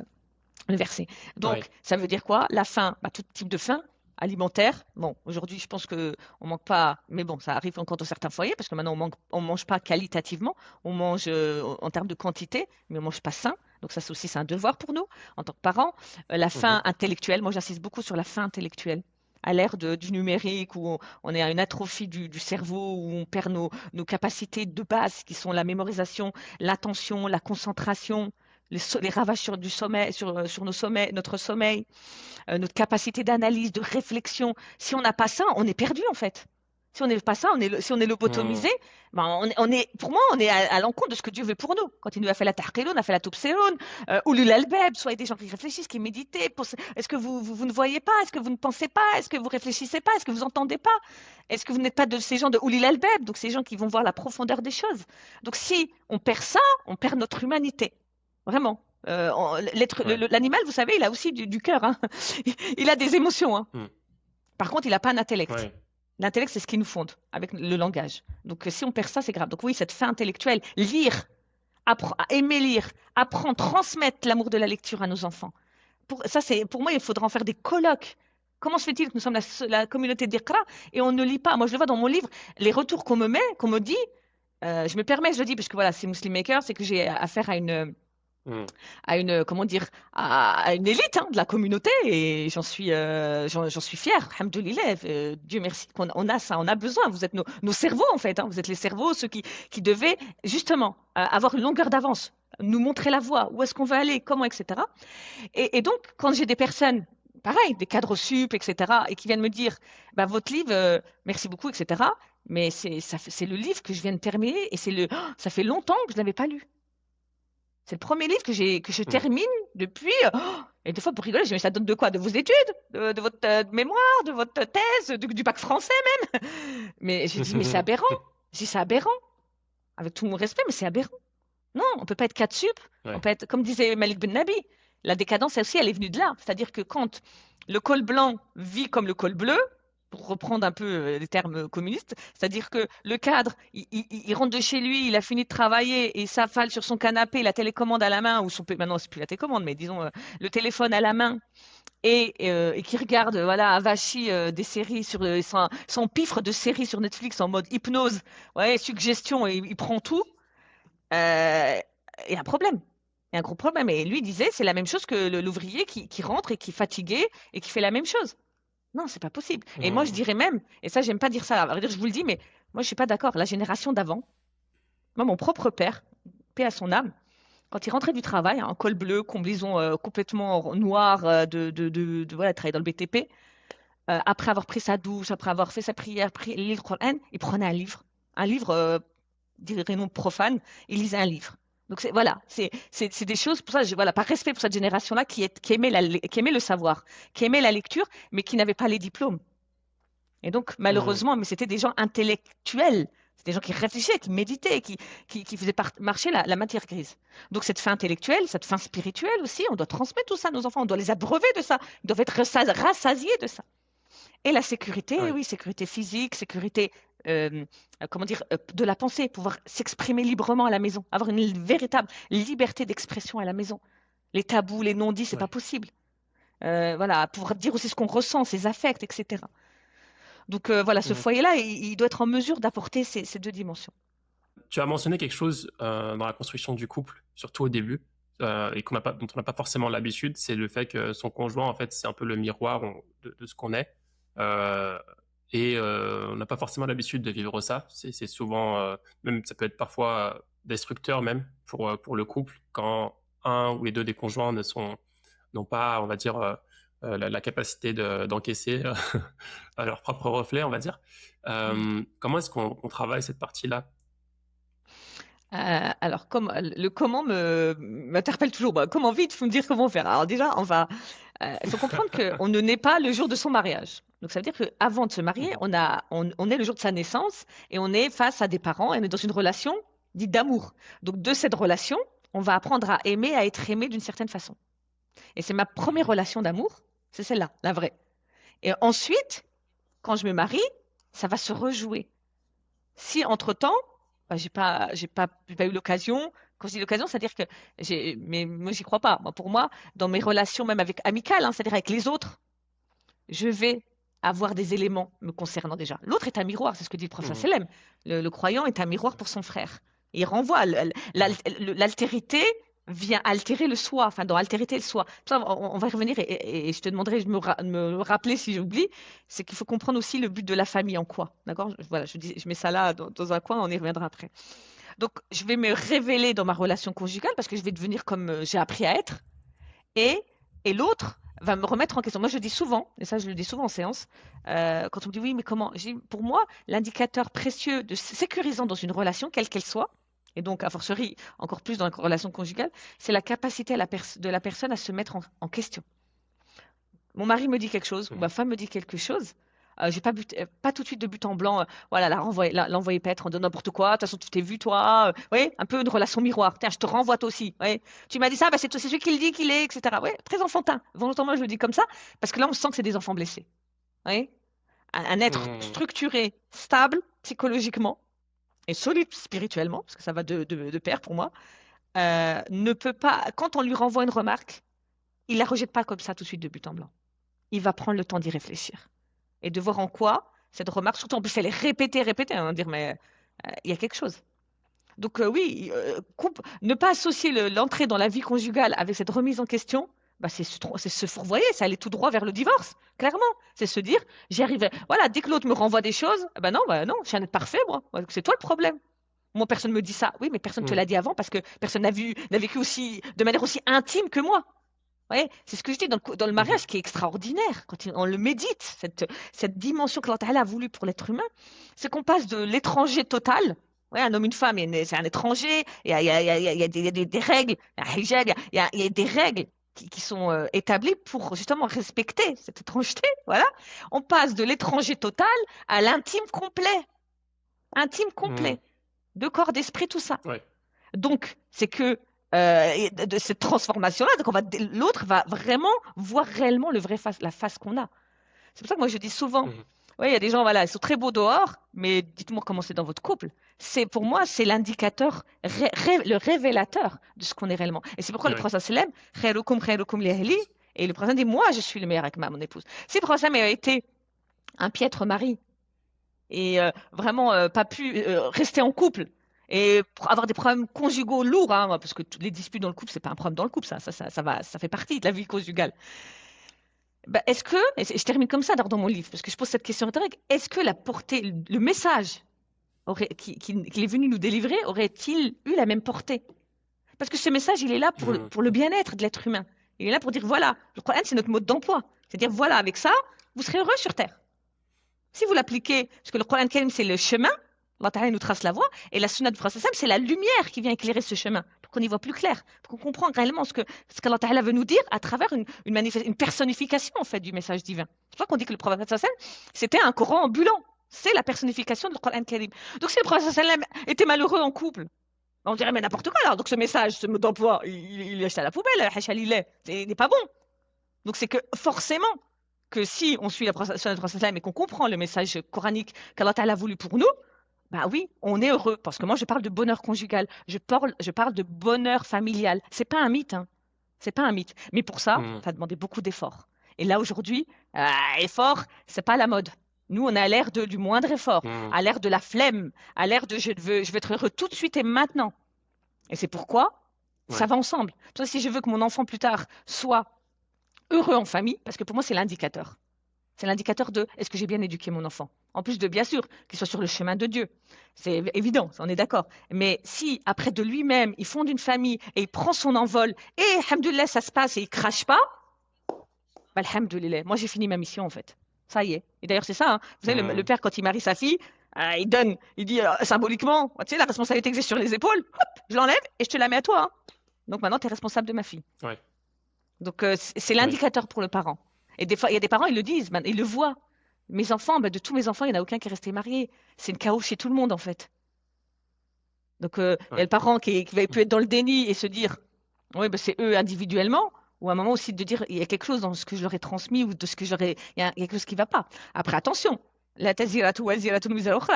le verset. Donc, Ouais. ça veut dire quoi? La faim, bah, tout type de faim alimentaire. Bon, aujourd'hui, je pense que on manque pas, mais bon, ça arrive encore dans certains foyers parce que maintenant on mange pas qualitativement, on mange en termes de quantité, mais on mange pas sain. Donc ça, c'est un devoir pour nous en tant que parents. La faim Mhm. intellectuelle, moi j'insiste beaucoup sur la faim intellectuelle. À l'ère du numérique, où on est à une atrophie du cerveau, où on perd nos capacités de base, qui sont la mémorisation, l'attention, la concentration, les ravages du sommeil, sur notre sommeil, notre capacité d'analyse, de réflexion. Si on n'a pas ça, on est perdu en fait. Si on n'est pas ça, si on est Hmm. lobotomisé, ben pour moi, on est à l'encontre de ce que Dieu veut pour nous. Quand il nous a fait la tahqiloun, a fait la tubséoun, ulul albab, soyez des gens qui réfléchissent, qui méditent. Est-ce que vous ne voyez pas? Est-ce que vous ne pensez pas? Est-ce que vous réfléchissez pas? Est-ce que vous entendez pas? Est-ce que vous n'êtes pas de ces gens de ulul albab, donc ces gens qui vont voir la profondeur des choses? Donc si on perd ça, on perd notre humanité. Vraiment. Ouais. L'animal, vous savez, il a aussi du cœur, hein. Il a des émotions, hein. Hmm. Par contre, il n'a pas un intellect. Ouais. L'intellect, c'est ce qui nous fonde avec le langage. Donc, si on perd ça, c'est grave. Donc, oui, cette fin intellectuelle, lire, aimer lire, apprendre, transmettre l'amour de la lecture à nos enfants. Pour moi, il faudra en faire des colloques. Comment se fait-il que nous sommes la communauté d'Iqra et on ne lit pas? Moi, je le vois dans mon livre, les retours qu'on me dit, je me permets, je le dis, parce que voilà, c'est Muslim Maker, c'est que j'ai affaire Hmm. à une, comment dire, à une élite, hein, de la communauté et j'en suis fière. Alhamdoulilah, Dieu merci qu'on on a ça, on a besoin. Vous êtes nos cerveaux en fait, hein, vous êtes les cerveaux, ceux qui devaient justement avoir une longueur d'avance, nous montrer la voie, où est-ce qu'on veut aller, comment, etc. Et donc, quand j'ai des personnes, pareil, des cadres sup, etc., et qui viennent me dire, bah, votre livre, merci beaucoup, etc., mais c'est le livre que je viens de terminer et ça fait longtemps que je ne l'avais pas lu. C'est le premier livre que je Hmm. termine depuis. Et des fois, pour rigoler, je dis, mais ça donne de quoi? De vos études? De votre mémoire? De votre thèse? Du bac français? Mais je dis, mais c'est aberrant. Je dis, c'est aberrant. Avec tout mon respect, mais c'est aberrant. Non, on peut pas être quatre sup. On Ouais. peut être, comme disait Malik Ben Nabi, la décadence aussi, elle est venue de là. C'est-à-dire que quand le col blanc vit comme le col bleu, pour reprendre un peu les termes communistes, c'est-à-dire que le cadre, il rentre de chez lui, il a fini de travailler et il s'affale sur son canapé, la télécommande à la main, ou maintenant c'est plus la télécommande, mais disons le téléphone à la main, et qui regarde, voilà, avachi des séries son piffre de séries sur Netflix en mode hypnose, ouais, suggestion, et il prend tout. Il y a un problème. Il y a un gros problème. Et lui disait, c'est la même chose que l'ouvrier qui rentre et qui est fatigué et qui fait la même chose. Non, c'est pas possible. Et moi, je Hmm. dirais même, et ça, j'aime pas dire ça, à vrai dire, je vous le dis, mais moi, je suis pas d'accord. La génération d'avant, moi, mon propre père, paix à son âme, quand il rentrait du travail, en col bleu, combinaison complètement noire, voilà, travailler dans le BTP, après avoir pris sa douche, après avoir fait sa prière, pris le livre Coran, il prenait un livre, dirais-nous profane, il lisait un livre. Donc voilà, c'est des choses, pour ça, voilà, par respect pour cette génération-là qui aimait qui aimait le savoir, qui aimait la lecture, mais qui n'avait pas les diplômes. Et donc, Hmm. malheureusement, mais c'était des gens intellectuels, c'était des gens qui réfléchissaient, qui méditaient, qui faisaient marcher la matière grise. Donc, cette fin intellectuelle, cette fin spirituelle aussi, on doit transmettre tout ça à nos enfants, on doit les abreuver de ça, ils doivent être rassasiés de ça. Et la sécurité, Ouais. oui, sécurité physique, sécurité, comment dire, de la pensée, pouvoir s'exprimer librement à la maison, avoir une véritable liberté d'expression à la maison. Les tabous, les non-dits, c'est pas Ouais. possible. Voilà, pouvoir dire aussi ce qu'on ressent, ses affects, etc. Donc voilà, ce Hmm. foyer-là, il doit être en mesure d'apporter ces deux dimensions. Tu as mentionné quelque chose dans la construction du couple, surtout au début, et dont on n'a pas forcément l'habitude, c'est le fait que son conjoint, en fait, c'est un peu le miroir de ce qu'on est. Euh, on n'a pas forcément l'habitude de vivre ça. C'est souvent, même ça peut être parfois destructeur même pour le couple quand un ou les deux des conjoints n'ont pas, on va dire, la capacité d'encaisser à leur propre reflet, on va dire. Mm. Comment est-ce qu'on travaille cette partie-là? Alors, le comment m'interpelle toujours. Bah, comment vite, faut me dire comment faire. Alors déjà, il faut comprendre qu'on ne naît pas le jour de son mariage. Donc ça veut dire qu'avant de se marier, Mhm. on est le jour de sa naissance et on est face à des parents et on est dans une relation dite d'amour. Donc de cette relation, on va apprendre à aimer, à être aimé d'une certaine façon. Et c'est ma première Mhm. relation d'amour, c'est celle-là, la vraie. Et ensuite, quand je me marie, ça va se rejouer. Si entre-temps, bah, j'ai pas eu l'occasion, quand je dis l'occasion, c'est-à-dire que mais moi, j'y crois pas. Moi, pour moi, dans mes relations, même avec amicales, hein, c'est-à-dire avec les autres, je vais avoir des éléments me concernant déjà. L'autre est un miroir, c'est ce que dit le prophète Mhm. sallam. Le croyant est un miroir pour son frère. Il renvoie l'altérité vient altérer le soi, enfin dans altérité le soi. Ça, on va y revenir et je te demanderai de me rappeler si j'oublie, c'est qu'il faut comprendre aussi le but de la famille en quoi. D'accord? Voilà, je mets ça là dans un coin, on y reviendra après. Donc, je vais me révéler dans ma relation conjugale parce que je vais devenir comme j'ai appris à être et, et l'autre va me remettre en question. Moi, je dis souvent, et ça, je le dis souvent en séance, quand on me dit oui, mais comment? Je dis, pour moi, l'indicateur précieux de sécurisant dans une relation, quelle qu'elle soit, et donc, a fortiori, encore plus dans la relation conjugale, c'est la capacité de la personne à se mettre en question. Mon mari me dit quelque chose, ou ma femme me dit quelque chose, j'ai pas tout de suite de but en blanc, voilà, l'envoyer paître en disant n'importe quoi, de toute façon, tu t'es vu, toi, oui, un peu une relation miroir. Tiens, je te renvoie toi aussi, ouais. Tu m'as dit ça, bah, c'est celui qui le dit qu'il est, etc. Ouais, très enfantin. Volontairement, je le dis comme ça, parce que là, on sent que c'est des enfants blessés. Ouais. Un être structuré, stable, psychologiquement, et solide spirituellement, parce que ça va de pair pour moi, ne peut pas, quand on lui renvoie une remarque, il la rejette pas comme ça tout de suite de but en blanc. Il va prendre le temps d'y réfléchir et de voir en quoi cette remarque, surtout en plus elle est répétée, on va dire, mais il y a quelque chose. Donc oui, ne pas associer l'entrée dans la vie conjugale avec cette remise en question, bah, c'est se fourvoyer, c'est aller tout droit vers le divorce, clairement. C'est se dire, j'y arrivais. Voilà, dès que l'autre me renvoie des choses, bah non, je suis un être parfait, moi. C'est toi le problème. Moi, personne ne me dit ça. Oui, mais personne ne te l'a dit avant parce que personne n'a vécu aussi, de manière aussi intime que moi. Ouais, c'est ce que je dis dans le mariage qui est extraordinaire, quand on le médite, cette dimension que Allah a voulu pour l'être humain, c'est qu'on passe de l'étranger total, ouais, un homme, une femme, c'est un étranger, il y a des règles, il y a des règles qui sont établies pour justement respecter cette étrangeté, voilà. On passe de l'étranger total à l'intime complet, de corps, d'esprit, tout ça. Ouais. Donc, c'est que de cette transformation-là, donc l'autre va vraiment voir réellement la face qu'on a. C'est pour ça que moi je dis souvent, ouais, il y a des gens, voilà, ils sont très beaux dehors, mais dites-moi comment c'est dans votre couple. Pour moi, c'est l'indicateur, le révélateur de ce qu'on est réellement. Et c'est pourquoi le prophète sallam, khairukum khairukum li ahli, et le prophète dit, moi je suis le meilleur avec mon épouse. Si le prophète a été un piètre mari et vraiment pas pu rester en couple, et pour avoir des problèmes conjugaux lourds, hein, parce que les disputes dans le couple, c'est pas un problème dans le couple, ça fait partie de la vie conjugale. Bah, est-ce que, et je termine comme ça dans mon livre, parce que je pose cette question rhétorique, est-ce que la portée, le message qu'il est venu nous délivrer aurait-il eu la même portée? Parce que ce message, il est là pour le bien-être de l'être humain. Il est là pour dire, voilà, le Coran, c'est notre mode d'emploi. C'est-à-dire, voilà, avec ça, vous serez heureux sur Terre. Si vous l'appliquez, parce que le Coran Karim, c'est le chemin, Allah Ta'ala nous trace la voie, et la sunna du prophète, c'est la lumière qui vient éclairer ce chemin, pour qu'on y voit plus clair, pour qu'on comprenne réellement ce qu'Allah Ta'ala veut nous dire à travers une personnification en fait du message divin. C'est pour ça qu'on dit que le prophète c'était un Coran ambulant. C'est la personnification du Coran Karim. Donc si le prophète était malheureux en couple, on dirait mais n'importe quoi alors. Donc ce message, ce mode d'emploi, il est jeté à la poubelle, il n'est pas bon. Donc c'est que forcément, que si on suit la sunna du prophète et qu'on comprend le message coranique qu'Allah Ta'ala a voulu pour nous, bah oui, on est heureux. Parce que moi, je parle de bonheur conjugal. Je parle de bonheur familial. C'est pas un mythe, hein. C'est pas un mythe. Mais pour ça, ça a demandé beaucoup d'efforts. Et là, aujourd'hui, effort, c'est pas la mode. Nous, on est à l'ère du moindre effort, à l'ère de la flemme, à l'ère de je veux être heureux tout de suite et maintenant. Et c'est pourquoi ça va ensemble. Toi, si je veux que mon enfant plus tard soit heureux en famille, parce que pour moi, c'est l'indicateur. C'est l'indicateur de est-ce que j'ai bien éduqué mon enfant? En plus de, bien sûr, qu'il soit sur le chemin de Dieu. C'est évident, on est d'accord. Mais si, après de lui-même, il fonde une famille et il prend son envol, et, alhamdoulilah, ça se passe et il crache pas, bah, alhamdoulilah, moi j'ai fini ma mission en fait. Ça y est. Et d'ailleurs, c'est ça. Hein. Vous savez, le père, quand il marie sa fille, il dit symboliquement, tu sais, la responsabilité que j'ai sur les épaules, hop, je l'enlève et je te la mets à toi. Hein. Donc maintenant, tu es responsable de ma fille. Ouais. Donc c'est l'indicateur pour le parent. Et des fois, il y a des parents, ils le disent, ils le voient. Mes enfants, de tous mes enfants, il n'y en a aucun qui est resté marié. C'est une chaos chez tout le monde, en fait. Donc, il y a le parent qui va peut être dans le déni et se dire, oui, c'est eux individuellement, ou à un moment aussi de dire, il y a quelque chose dans ce que je leur ai transmis ou de ce que il y a quelque chose qui ne va pas. Après, attention,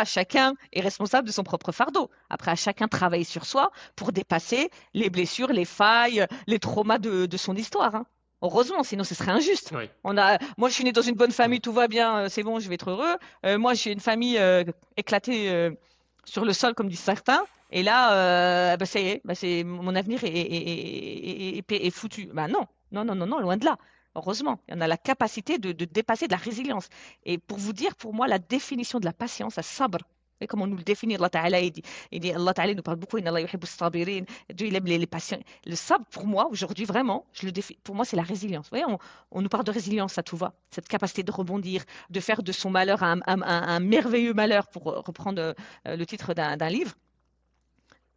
chacun est responsable de son propre fardeau. Après, à chacun travailler sur soi pour dépasser les blessures, les failles, les traumas de son histoire. Hein. Heureusement, sinon ce serait injuste. Oui. Moi, je suis né dans une bonne famille, tout va bien, c'est bon, je vais être heureux. Moi, j'ai une famille éclatée sur le sol, comme disent certains. Et là, ça y est, mon avenir est foutu. Non, loin de là. Heureusement, il y en a la capacité de dépasser de la résilience. Et pour vous dire, pour moi, la définition de la patience, à sabr, Et comme on nous le définit, Allah Ta'ala, Allah Ta'ala nous parle beaucoup, Inna Allah yuhibbu as-sabirin. Dieu, il aime les patients. Le sabr, pour moi, aujourd'hui, vraiment, pour moi, c'est la résilience. Vous voyez, on nous parle de résilience à tout va. Cette capacité de rebondir, de faire de son malheur un merveilleux malheur, pour reprendre le titre d'un livre.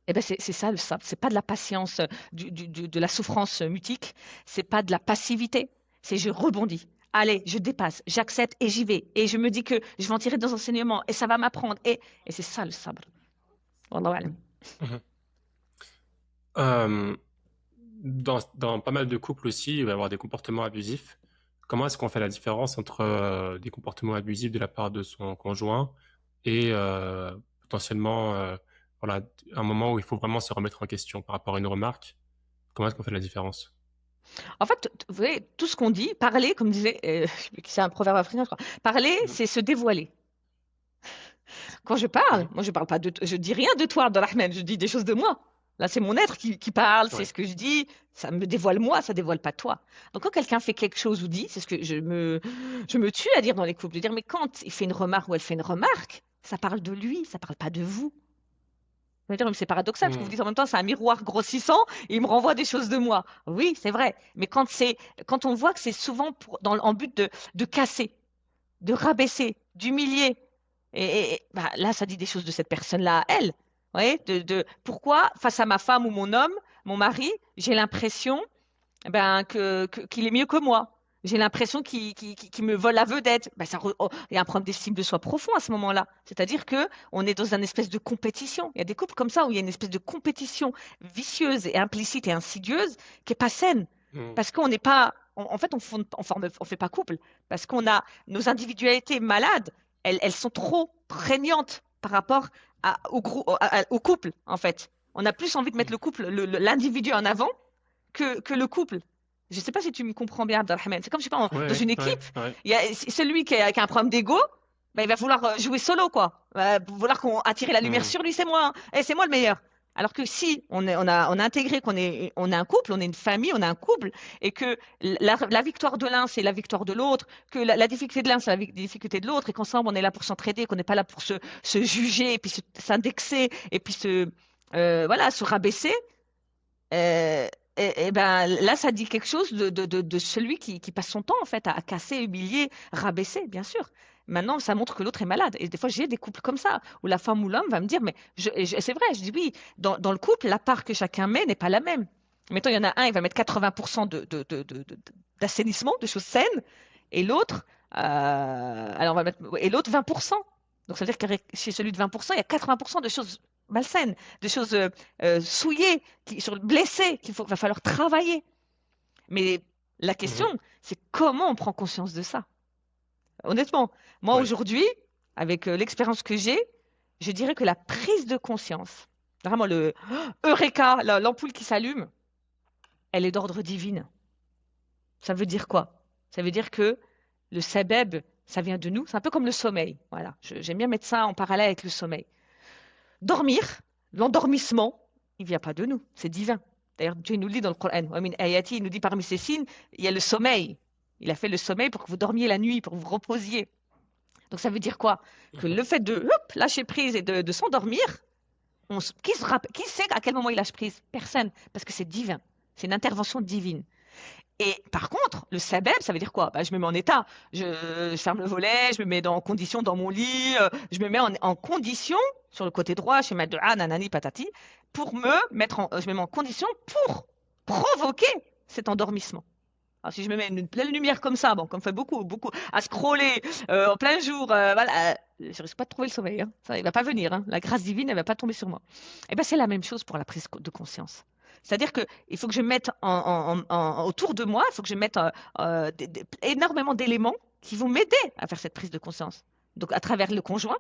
Eh ben c'est ça le sabr. C'est pas de la patience, de la souffrance mutique. C'est pas de la passivité. C'est je rebondis. Allez, je dépasse, j'accepte et j'y vais. Et je me dis que je vais en tirer des enseignements et ça va m'apprendre. Et c'est ça le sabr. Wallahu a'lam. Mhm. Euh, dans pas mal de couples aussi, il va y avoir des comportements abusifs. Comment est-ce qu'on fait la différence entre des comportements abusifs de la part de son conjoint et potentiellement voilà, un moment où il faut vraiment se remettre en question par rapport à une remarque? Comment est-ce qu'on fait la différence? En fait, vous voyez, tout ce qu'on dit, parler, comme disait, c'est un proverbe africain, je crois. Parler, Mhm. c'est se dévoiler. Quand je parle, Mhm. moi je parle pas je dis rien de toi, Abdelrahman, je dis des choses de moi. Là, c'est mon être qui parle, c'est Ouais. ce que je dis, ça me dévoile moi, ça dévoile pas toi. Donc quand quelqu'un fait quelque chose ou dit, c'est ce que je me tue à dire dans les couples, de dire, mais quand il fait une remarque ou elle fait une remarque, ça parle de lui, ça parle pas de vous. Vous allez dire, mais c'est paradoxal, parce que vous Mhm. dites en même temps, c'est un miroir grossissant, et il me renvoie des choses de moi. Oui, c'est vrai. Mais quand on voit que c'est souvent en but de casser, de rabaisser, d'humilier. Bah, là, ça dit des choses de cette personne-là à elle. Vous voyez, pourquoi, face à ma femme ou mon homme, mon mari, j'ai l'impression qu'il est mieux que moi. J'ai l'impression qu'il me vole la vedette. Ben, il y a un problème d'estime de soi profond à ce moment-là. C'est-à-dire que on est dans une espèce de compétition. Il y a des couples comme ça où il y a une espèce de compétition vicieuse et implicite et insidieuse qui est pas saine. Mhm. Parce qu'on n'est pas, en fait, on fait pas couple. Parce qu'on a nos individualités malades, elles sont trop prégnantes par rapport au couple, en fait. On a plus envie de mettre Mhm. le couple, l'individu en avant que le couple. Je ne sais pas si tu me comprends bien, Abdelrahman. C'est comme, je sais pas, dans Ouais, une équipe, ouais, ouais. il y a celui qui a un problème d'ego, ben, il va vouloir jouer solo, quoi. Vouloir qu'on attire la lumière Mhm. sur lui, c'est moi, hein. Et c'est moi le meilleur. Alors que si on a intégré on est un couple, on est une famille, on est un couple, et que la victoire de l'un, c'est la victoire de l'autre, que la difficulté de l'un, c'est la difficulté de l'autre, et qu'ensemble, on est là pour s'entraider, qu'on n'est pas là pour se juger, et puis s'indexer, et puis voilà, se rabaisser, euh, et ben là, ça dit quelque chose de celui qui passe son temps en fait à casser, humilier, rabaisser, bien sûr. Maintenant, ça montre que l'autre est malade. Et des fois, j'ai des couples comme ça, où la femme ou l'homme va me dire, mais c'est vrai, je dis oui, dans le couple, la part que chacun met n'est pas la même. Mettons, il y en a un, il va mettre 80% d'assainissement, de choses saines, et l'autre, alors on va mettre, et l'autre 20%. Donc ça veut dire que chez celui de 20%, il y a 80% de choses malsaines, de choses souillées, blessées, va falloir travailler. Mais la question, Mhm. c'est comment on prend conscience de ça? Honnêtement, moi Ouais. aujourd'hui, avec l'expérience que j'ai, je dirais que la prise de conscience, vraiment le Eureka, l'ampoule qui s'allume, elle est d'ordre divine. Ça veut dire quoi? Ça veut dire que le sabeb, ça vient de nous. C'est un peu comme le sommeil. Voilà. J'aime bien mettre ça en parallèle avec le sommeil. Dormir, l'endormissement, il vient pas de nous, c'est divin. D'ailleurs, Dieu nous le dit dans le Coran. Wa min ayati, il nous dit parmi ses signes, il y a le sommeil. Il a fait le sommeil pour que vous dormiez la nuit, pour que vous reposiez. Donc ça veut dire quoi? Que Mhm. le fait de lâcher prise et de s'endormir, qui sait à quel moment il lâche prise? Personne, parce que c'est divin. C'est une intervention divine. Et par contre, le sabeb, ça veut dire quoi? Bah, je me mets en état. Je ferme le volet, je me mets en condition dans mon lit, je me mets en condition sur le côté droit, chez ma dua, nanani, patati, je me mets en condition pour provoquer cet endormissement. Alors, si je me mets une pleine lumière comme ça, bon, comme fait beaucoup, beaucoup, à scroller en plein jour, voilà, je risque pas de trouver le sommeil, hein. Ça, il va pas venir, hein. La grâce divine, elle va pas tomber sur moi. Et ben, c'est la même chose pour la prise de conscience. C'est-à-dire que il faut que je mette autour de moi, il faut que je mette énormément d'éléments qui vont m'aider à faire cette prise de conscience. Donc, à travers le conjoint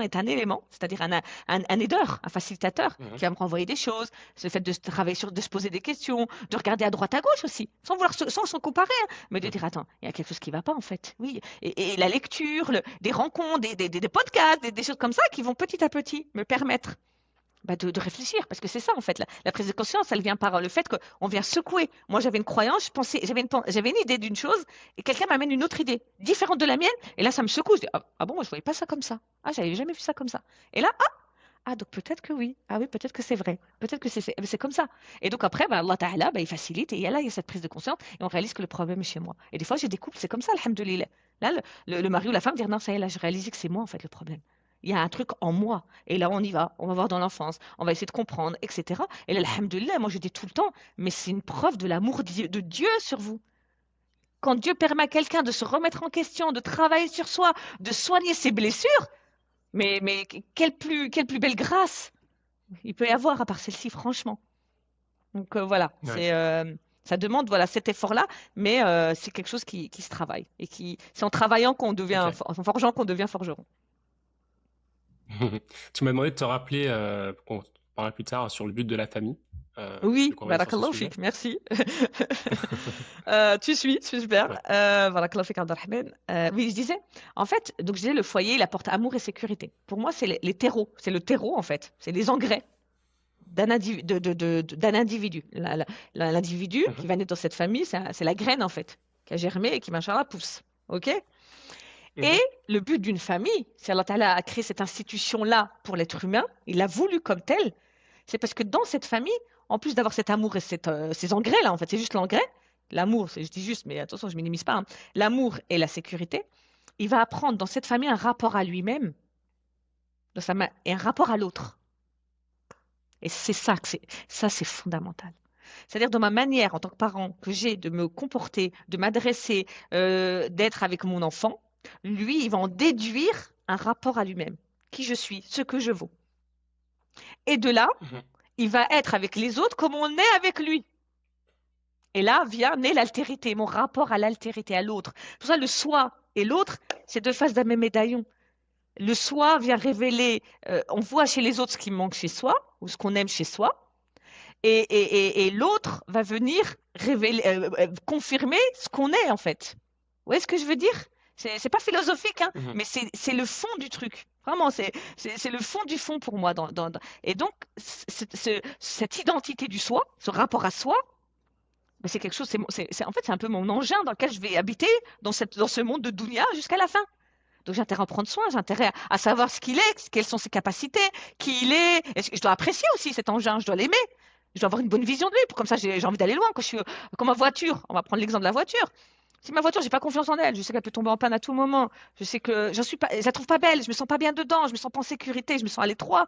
est un élément, c'est-à-dire un aideur, un facilitateur Mhm. qui va me renvoyer des choses, le fait de travailler de se poser des questions, de regarder à droite à gauche aussi, sans s'en comparer, hein, mais de Mhm. dire, attends, il y a quelque chose qui ne va pas en fait. Oui, et la lecture, des rencontres, des podcasts, des choses comme ça qui vont petit à petit me permettre Bah, de réfléchir, parce que c'est ça en fait. La prise de conscience, elle vient par le fait qu'on vient secouer. Moi, j'avais une croyance, je pensais, j'avais une idée d'une chose, et quelqu'un m'amène une autre idée, différente de la mienne, et là, ça me secoue. Je dis, ah bon, moi, je voyais pas ça comme ça. Ah, j'avais jamais vu ça comme ça. Et là, donc peut-être que oui. Ah oui, peut-être que c'est vrai. Peut-être que c'est comme ça. Et donc après, bah, Allah Ta'ala, bah, il facilite, et là, il y a cette prise de conscience, et on réalise que le problème est chez moi. Et des fois, j'ai des couples, c'est comme ça, alhamdoulilah. Là, le mari ou la femme dire, non, ça y est, là, je réalise que c'est moi, en fait, le problème. Il y a un truc en moi. Et là, on va voir dans l'enfance, on va essayer de comprendre, etc. Et là, alhamdoulilah, moi, je dis tout le temps, mais c'est une preuve de l'amour de Dieu sur vous. Quand Dieu permet à quelqu'un de se remettre en question, de travailler sur soi, de soigner ses blessures, mais quelle plus belle grâce il peut y avoir à part celle-ci, franchement. Donc voilà, Ouais. ça demande voilà, cet effort-là, mais c'est quelque chose qui se travaille. Et c'est en travaillant qu'on devient, Ok. en forgeant qu'on devient forgeron. Tu m'as demandé de te rappeler, qu'on parlera plus tard sur le but de la famille. Tu veux Oui, qu'on revienne sur ce barakallahu sujet? fik, merci. Tu suis, super. Ouais. Barakallahu fik, Abdelrahman. Oui, je disais, en fait, donc je disais, le foyer, il apporte amour et sécurité. Pour moi, c'est les terreaux, c'est le terreau, en fait, c'est les engrais d'un individu. L'individu qui Mhm. va naître dans cette famille, c'est la graine, en fait, qui a germé et qui, machallah, pousse. OK? Et Mhm. le but d'une famille, si Allah Ta'ala a créé cette institution-là pour l'être humain, il l'a voulu comme tel, c'est parce que dans cette famille, en plus d'avoir cet amour et ces engrais-là, en fait, c'est juste l'engrais, l'amour, je dis juste, mais attention, je minimise pas, hein, l'amour et la sécurité, il va apprendre dans cette famille un rapport à lui-même et un rapport à l'autre. Et c'est ça ça, c'est fondamental. C'est-à-dire dans ma manière en tant que parent que j'ai de me comporter, de m'adresser, d'être avec mon enfant, lui, il va en déduire un rapport à lui-même, qui je suis, ce que je vaux. Et de là, Mhm. il va être avec les autres comme on est avec lui. Et là vient naît l'altérité, mon rapport à l'altérité, à l'autre. Pour ça, le soi et l'autre, c'est deux faces d'un même médaillon. Le soi vient révéler, on voit chez les autres ce qui manque chez soi, ou ce qu'on aime chez soi, et l'autre va venir révéler, confirmer ce qu'on est en fait. Vous voyez ce que je veux dire? C'est pas philosophique, hein, Mhm. mais c'est le fond du truc. Vraiment, c'est le fond du fond pour moi. Et donc, cette identité du soi, ce rapport à soi, ben, c'est quelque chose, en fait, c'est un peu mon engin dans lequel je vais habiter dans ce monde de Dunya jusqu'à la fin. Donc j'ai intérêt à en prendre soin, j'ai intérêt à savoir ce qu'il est, quelles sont ses capacités, qui il est. Je dois apprécier aussi cet engin, je dois l'aimer. Je dois avoir une bonne vision de lui, comme ça j'ai envie d'aller loin. Quand je suis comme ma voiture, on va prendre l'exemple de la voiture. Si ma voiture, j'ai pas confiance en elle, je sais qu'elle peut tomber en panne à tout moment. Je sais que j'en suis pas, je la trouve pas belle, je me sens pas bien dedans, je me sens pas en sécurité, je me sens à l'étroit.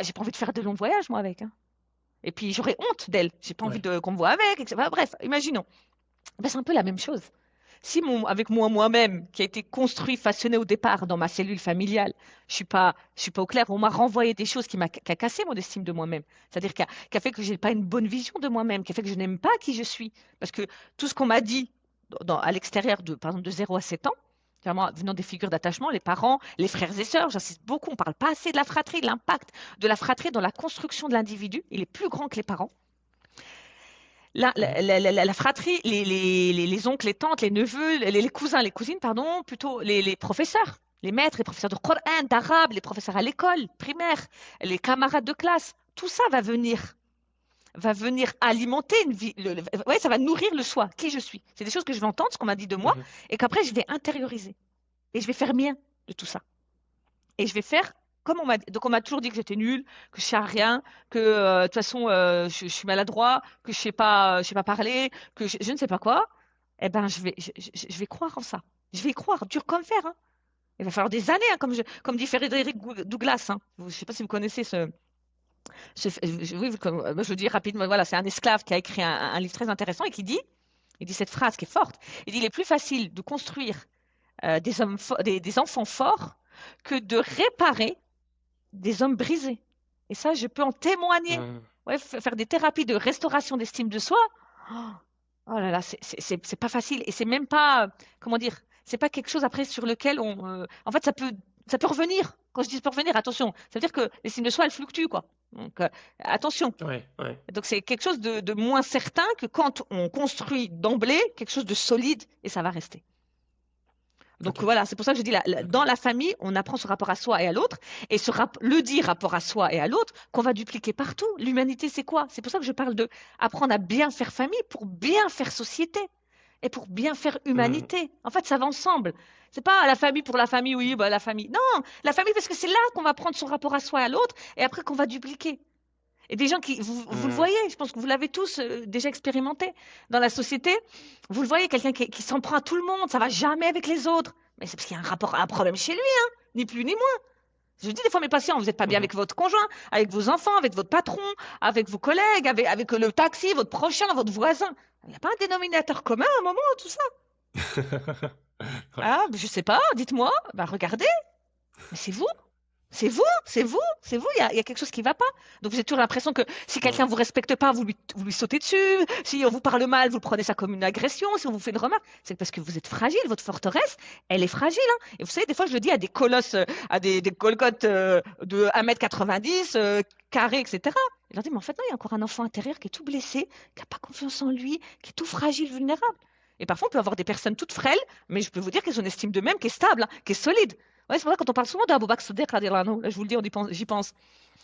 J'ai pas envie de faire de longs voyages moi avec, hein. Et puis j'aurais honte d'elle. J'ai pas envie Ouais. de qu'on me voit avec, etc. Enfin, bref, imaginons. Ben, c'est un peu la même chose. Si avec moi-même, qui a été construit, façonné au départ dans ma cellule familiale, je suis pas au clair, on m'a renvoyé des choses qui a cassé mon estime de moi-même. C'est-à-dire qui a fait que j'ai pas une bonne vision de moi-même, qui a fait que je n'aime pas qui je suis. Parce que tout ce qu'on m'a dit à l'extérieur par exemple, de 0 à 7 ans, vraiment venant des figures d'attachement, les parents, les frères et sœurs, j'insiste beaucoup, on parle pas assez de la fratrie, l'impact de la fratrie dans la construction de l'individu, il est plus grand que les parents. Mhm. La fratrie, les oncles, les tantes, les neveux, les cousins, les cousines, pardon, plutôt les professeurs, les maîtres, les professeurs de Coran, d'arabe, les professeurs à l'école primaire, les camarades de classe, tout ça va venir alimenter une vie. Ouais, ça va nourrir le soi, qui je suis. C'est des choses que je vais entendre, ce qu'on m'a dit de moi, Mhm. et qu'après je vais intérioriser. Et je vais faire mien de tout ça. Et je vais faire comme on m'a dit. Donc on m'a toujours dit que j'étais nulle, que je sais à rien, que de toute façon je suis maladroit, que je sais pas parler, que je ne sais pas quoi. Eh ben je vais croire en ça. Je vais y croire, dur comme fer, hein. Il va falloir des années, hein, comme dit Frédéric Douglass, hein. Je ne sais pas si vous connaissez oui, je le dis rapidement. Voilà, c'est un esclave qui a écrit un livre très intéressant et il dit cette phrase qui est forte. Il dit, il est plus facile de construire des hommes des enfants forts que de réparer des hommes brisés. Et ça, je peux en témoigner. Mhm. Ouais, faire des thérapies de restauration d'estime de soi. Oh, oh là là, c'est pas facile. Et c'est même pas, comment dire, c'est pas quelque chose après sur lequel en fait, ça peut revenir. Quand je dis ça peut revenir, attention, ça veut dire que l'estime de soi, elle fluctue, quoi. Donc, attention. Ouais. Ouais. Donc, c'est quelque chose de moins certain que quand on construit d'emblée quelque chose de solide et ça va rester. Donc Ok. voilà, c'est pour ça que je dis, dans la famille, on apprend ce rapport à soi et à l'autre, et le dit rapport à soi et à l'autre, qu'on va dupliquer partout. L'humanité, c'est quoi? C'est pour ça que je parle de apprendre à bien faire famille pour bien faire société et pour bien faire Hmm. humanité. En fait, ça va ensemble. C'est pas la famille pour la famille, oui, bah, la famille. Non, la famille parce que c'est là qu'on va prendre son rapport à soi et à l'autre, et après qu'on va dupliquer. Et des gens qui, vous le Hmm. voyez, je pense que vous l'avez tous déjà expérimenté dans la société. Vous le voyez, quelqu'un qui s'en prend à tout le monde, ça va jamais avec les autres. Mais c'est parce qu'il y a un problème chez lui, hein, ni plus ni moins. Je dis des fois, mes patients, vous n'êtes pas bien Mhm. avec votre conjoint, avec vos enfants, avec votre patron, avec vos collègues, avec le taxi, votre prochain, votre voisin. Il n'y a pas un dénominateur commun à un moment, tout ça. Ouais. Ah, je sais pas, dites-moi. Bah, regardez, mais c'est vous. C'est vous, c'est vous, c'est vous, il y a quelque chose qui ne va pas. Donc vous avez toujours l'impression que si Hmm. quelqu'un ne vous respecte pas, vous lui sautez dessus. Si on vous parle mal, vous prenez ça comme une agression. Si on vous fait une remarque, c'est parce que vous êtes fragile. Votre forteresse, elle est fragile, hein. Et vous savez, des fois, je le dis à des colosses, à des Golgoths de 1,90 m, carrés, etc. Je leur dis, mais en fait, non, il y a encore un enfant intérieur qui est tout blessé, qui n'a pas confiance en lui, qui est tout fragile, vulnérable. Et parfois, on peut avoir des personnes toutes frêles, mais je peux vous dire qu'elles ont une estime d'eux-mêmes qui est stable, hein, qui est solide. Ouais, c'est pour ça quand on parle souvent d'Abou Bakr Siddiq, radiallahu anhu, là je vous le dis, j'y pense.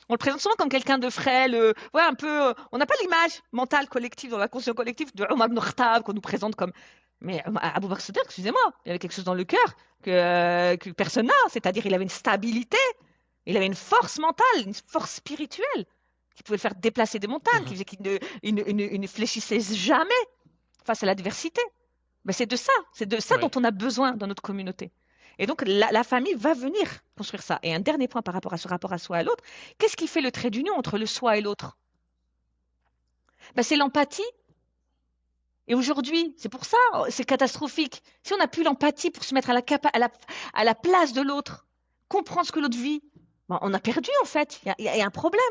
On le présente souvent comme quelqu'un de frêle, ouais, un peu. On n'a pas l'image mentale collective, dans la conscience collective de Omar ibn Khattab qu'on nous présente comme. Mais Abou Bakr Siddiq, excusez-moi, il y avait quelque chose dans le cœur que personne n'a, c'est-à-dire il avait une stabilité, il avait une force mentale, une force spirituelle qui pouvait le faire déplacer des montagnes, qui Mhm. faisait qu'il ne fléchissait jamais face à l'adversité. Ben, c'est de ça dont Ouais. on a besoin dans notre communauté. Et donc, la famille va venir construire ça. Et un dernier point par rapport à ce rapport à soi et à l'autre, qu'est-ce qui fait le trait d'union entre le soi et l'autre? Ben, c'est l'empathie. Et aujourd'hui, c'est pour ça, c'est catastrophique. Si on n'a plus l'empathie pour se mettre à la place de l'autre, comprendre ce que l'autre vit, ben, on a perdu en fait. Il y a un problème.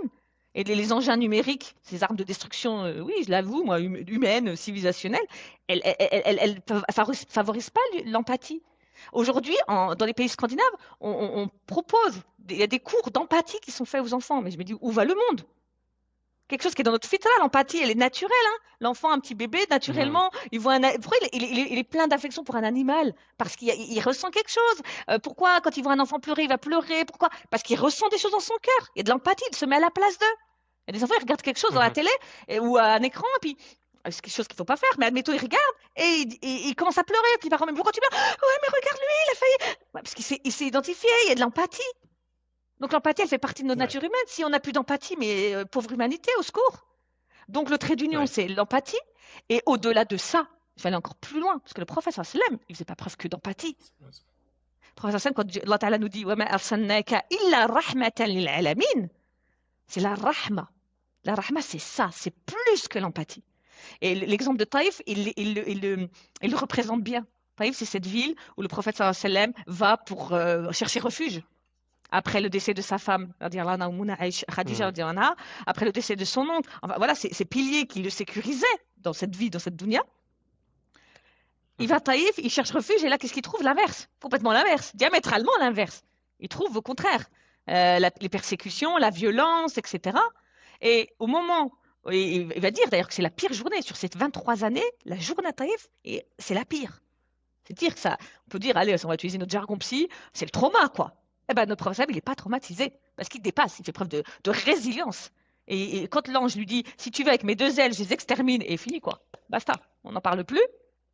Et les engins numériques, ces armes de destruction, oui, je l'avoue, moi, humaines, civilisationnelles, elles favorisent pas l'empathie. Aujourd'hui, dans les pays scandinaves, on propose, il y a des cours d'empathie qui sont faits aux enfants. Mais je me dis, où va le monde? Quelque chose qui est dans notre fitra, l'empathie, elle est naturelle, hein. L'enfant, un petit bébé, Mhm. naturellement, il voit pourquoi il est plein d'affection pour un animal? Parce qu'il ressent quelque chose. Pourquoi, quand il voit un enfant pleurer, il va pleurer? Pourquoi? Parce qu'il ressent des choses dans son cœur. Il y a de l'empathie, il se met à la place d'eux. Il y a des enfants, ils regardent quelque chose dans la Mhm. télé ou à un écran, et puis c'est quelque chose qu'il ne faut pas faire, mais admettons, il regarde et il commence à pleurer, puis il va mais pourquoi tu pleures? Ouais, mais regarde-lui, il a failli. Ouais, parce qu'il s'est identifié, il y a de l'empathie. Donc l'empathie, elle fait partie de notre Ouais. nature humaine. Si on n'a plus d'empathie, mais pauvre humanité, au secours. Donc le trait d'union, Ouais. c'est l'empathie. Et au-delà de ça, je vais aller encore plus loin, parce que le prophète sallam, il faisait pas preuve que d'empathie. Le prophète sallam, quand Allah Ta'ala nous dit وَمَا أَرْسَلْنَاكَ إِلَّا رَحْمَةً لِلْعَالَمِينَ, c'est la rahma. La rahma, c'est ça, c'est plus que l'empathie. Et l'exemple de Taïf, il le représente bien. Taïf, c'est cette ville où le prophète sallam va pour chercher refuge. Après le décès de sa femme, radiallahu anha, Khadija, Mhm. radiallahu anha, après le décès de son oncle, enfin, voilà, ces piliers qui le sécurisaient dans cette vie, dans cette dunya. Il va Mhm. à Taïf, il cherche refuge, et là, qu'est-ce qu'il trouve? L'inverse, complètement l'inverse, diamétralement l'inverse. Il trouve au contraire les persécutions, la violence, etc. Et au moment, il va dire d'ailleurs que c'est la pire journée sur ces 23 années, la journée à Taïf, et c'est la pire. C'est dire que ça, on peut dire, allez, on va utiliser notre jargon psy, c'est le trauma, quoi. Eh ben, notre professeur, il n'est pas traumatisé, parce qu'il dépasse, il fait preuve de résilience. Et quand l'ange lui dit, si tu veux, avec mes deux ailes, je les extermine, et fini, quoi. Basta, on n'en parle plus.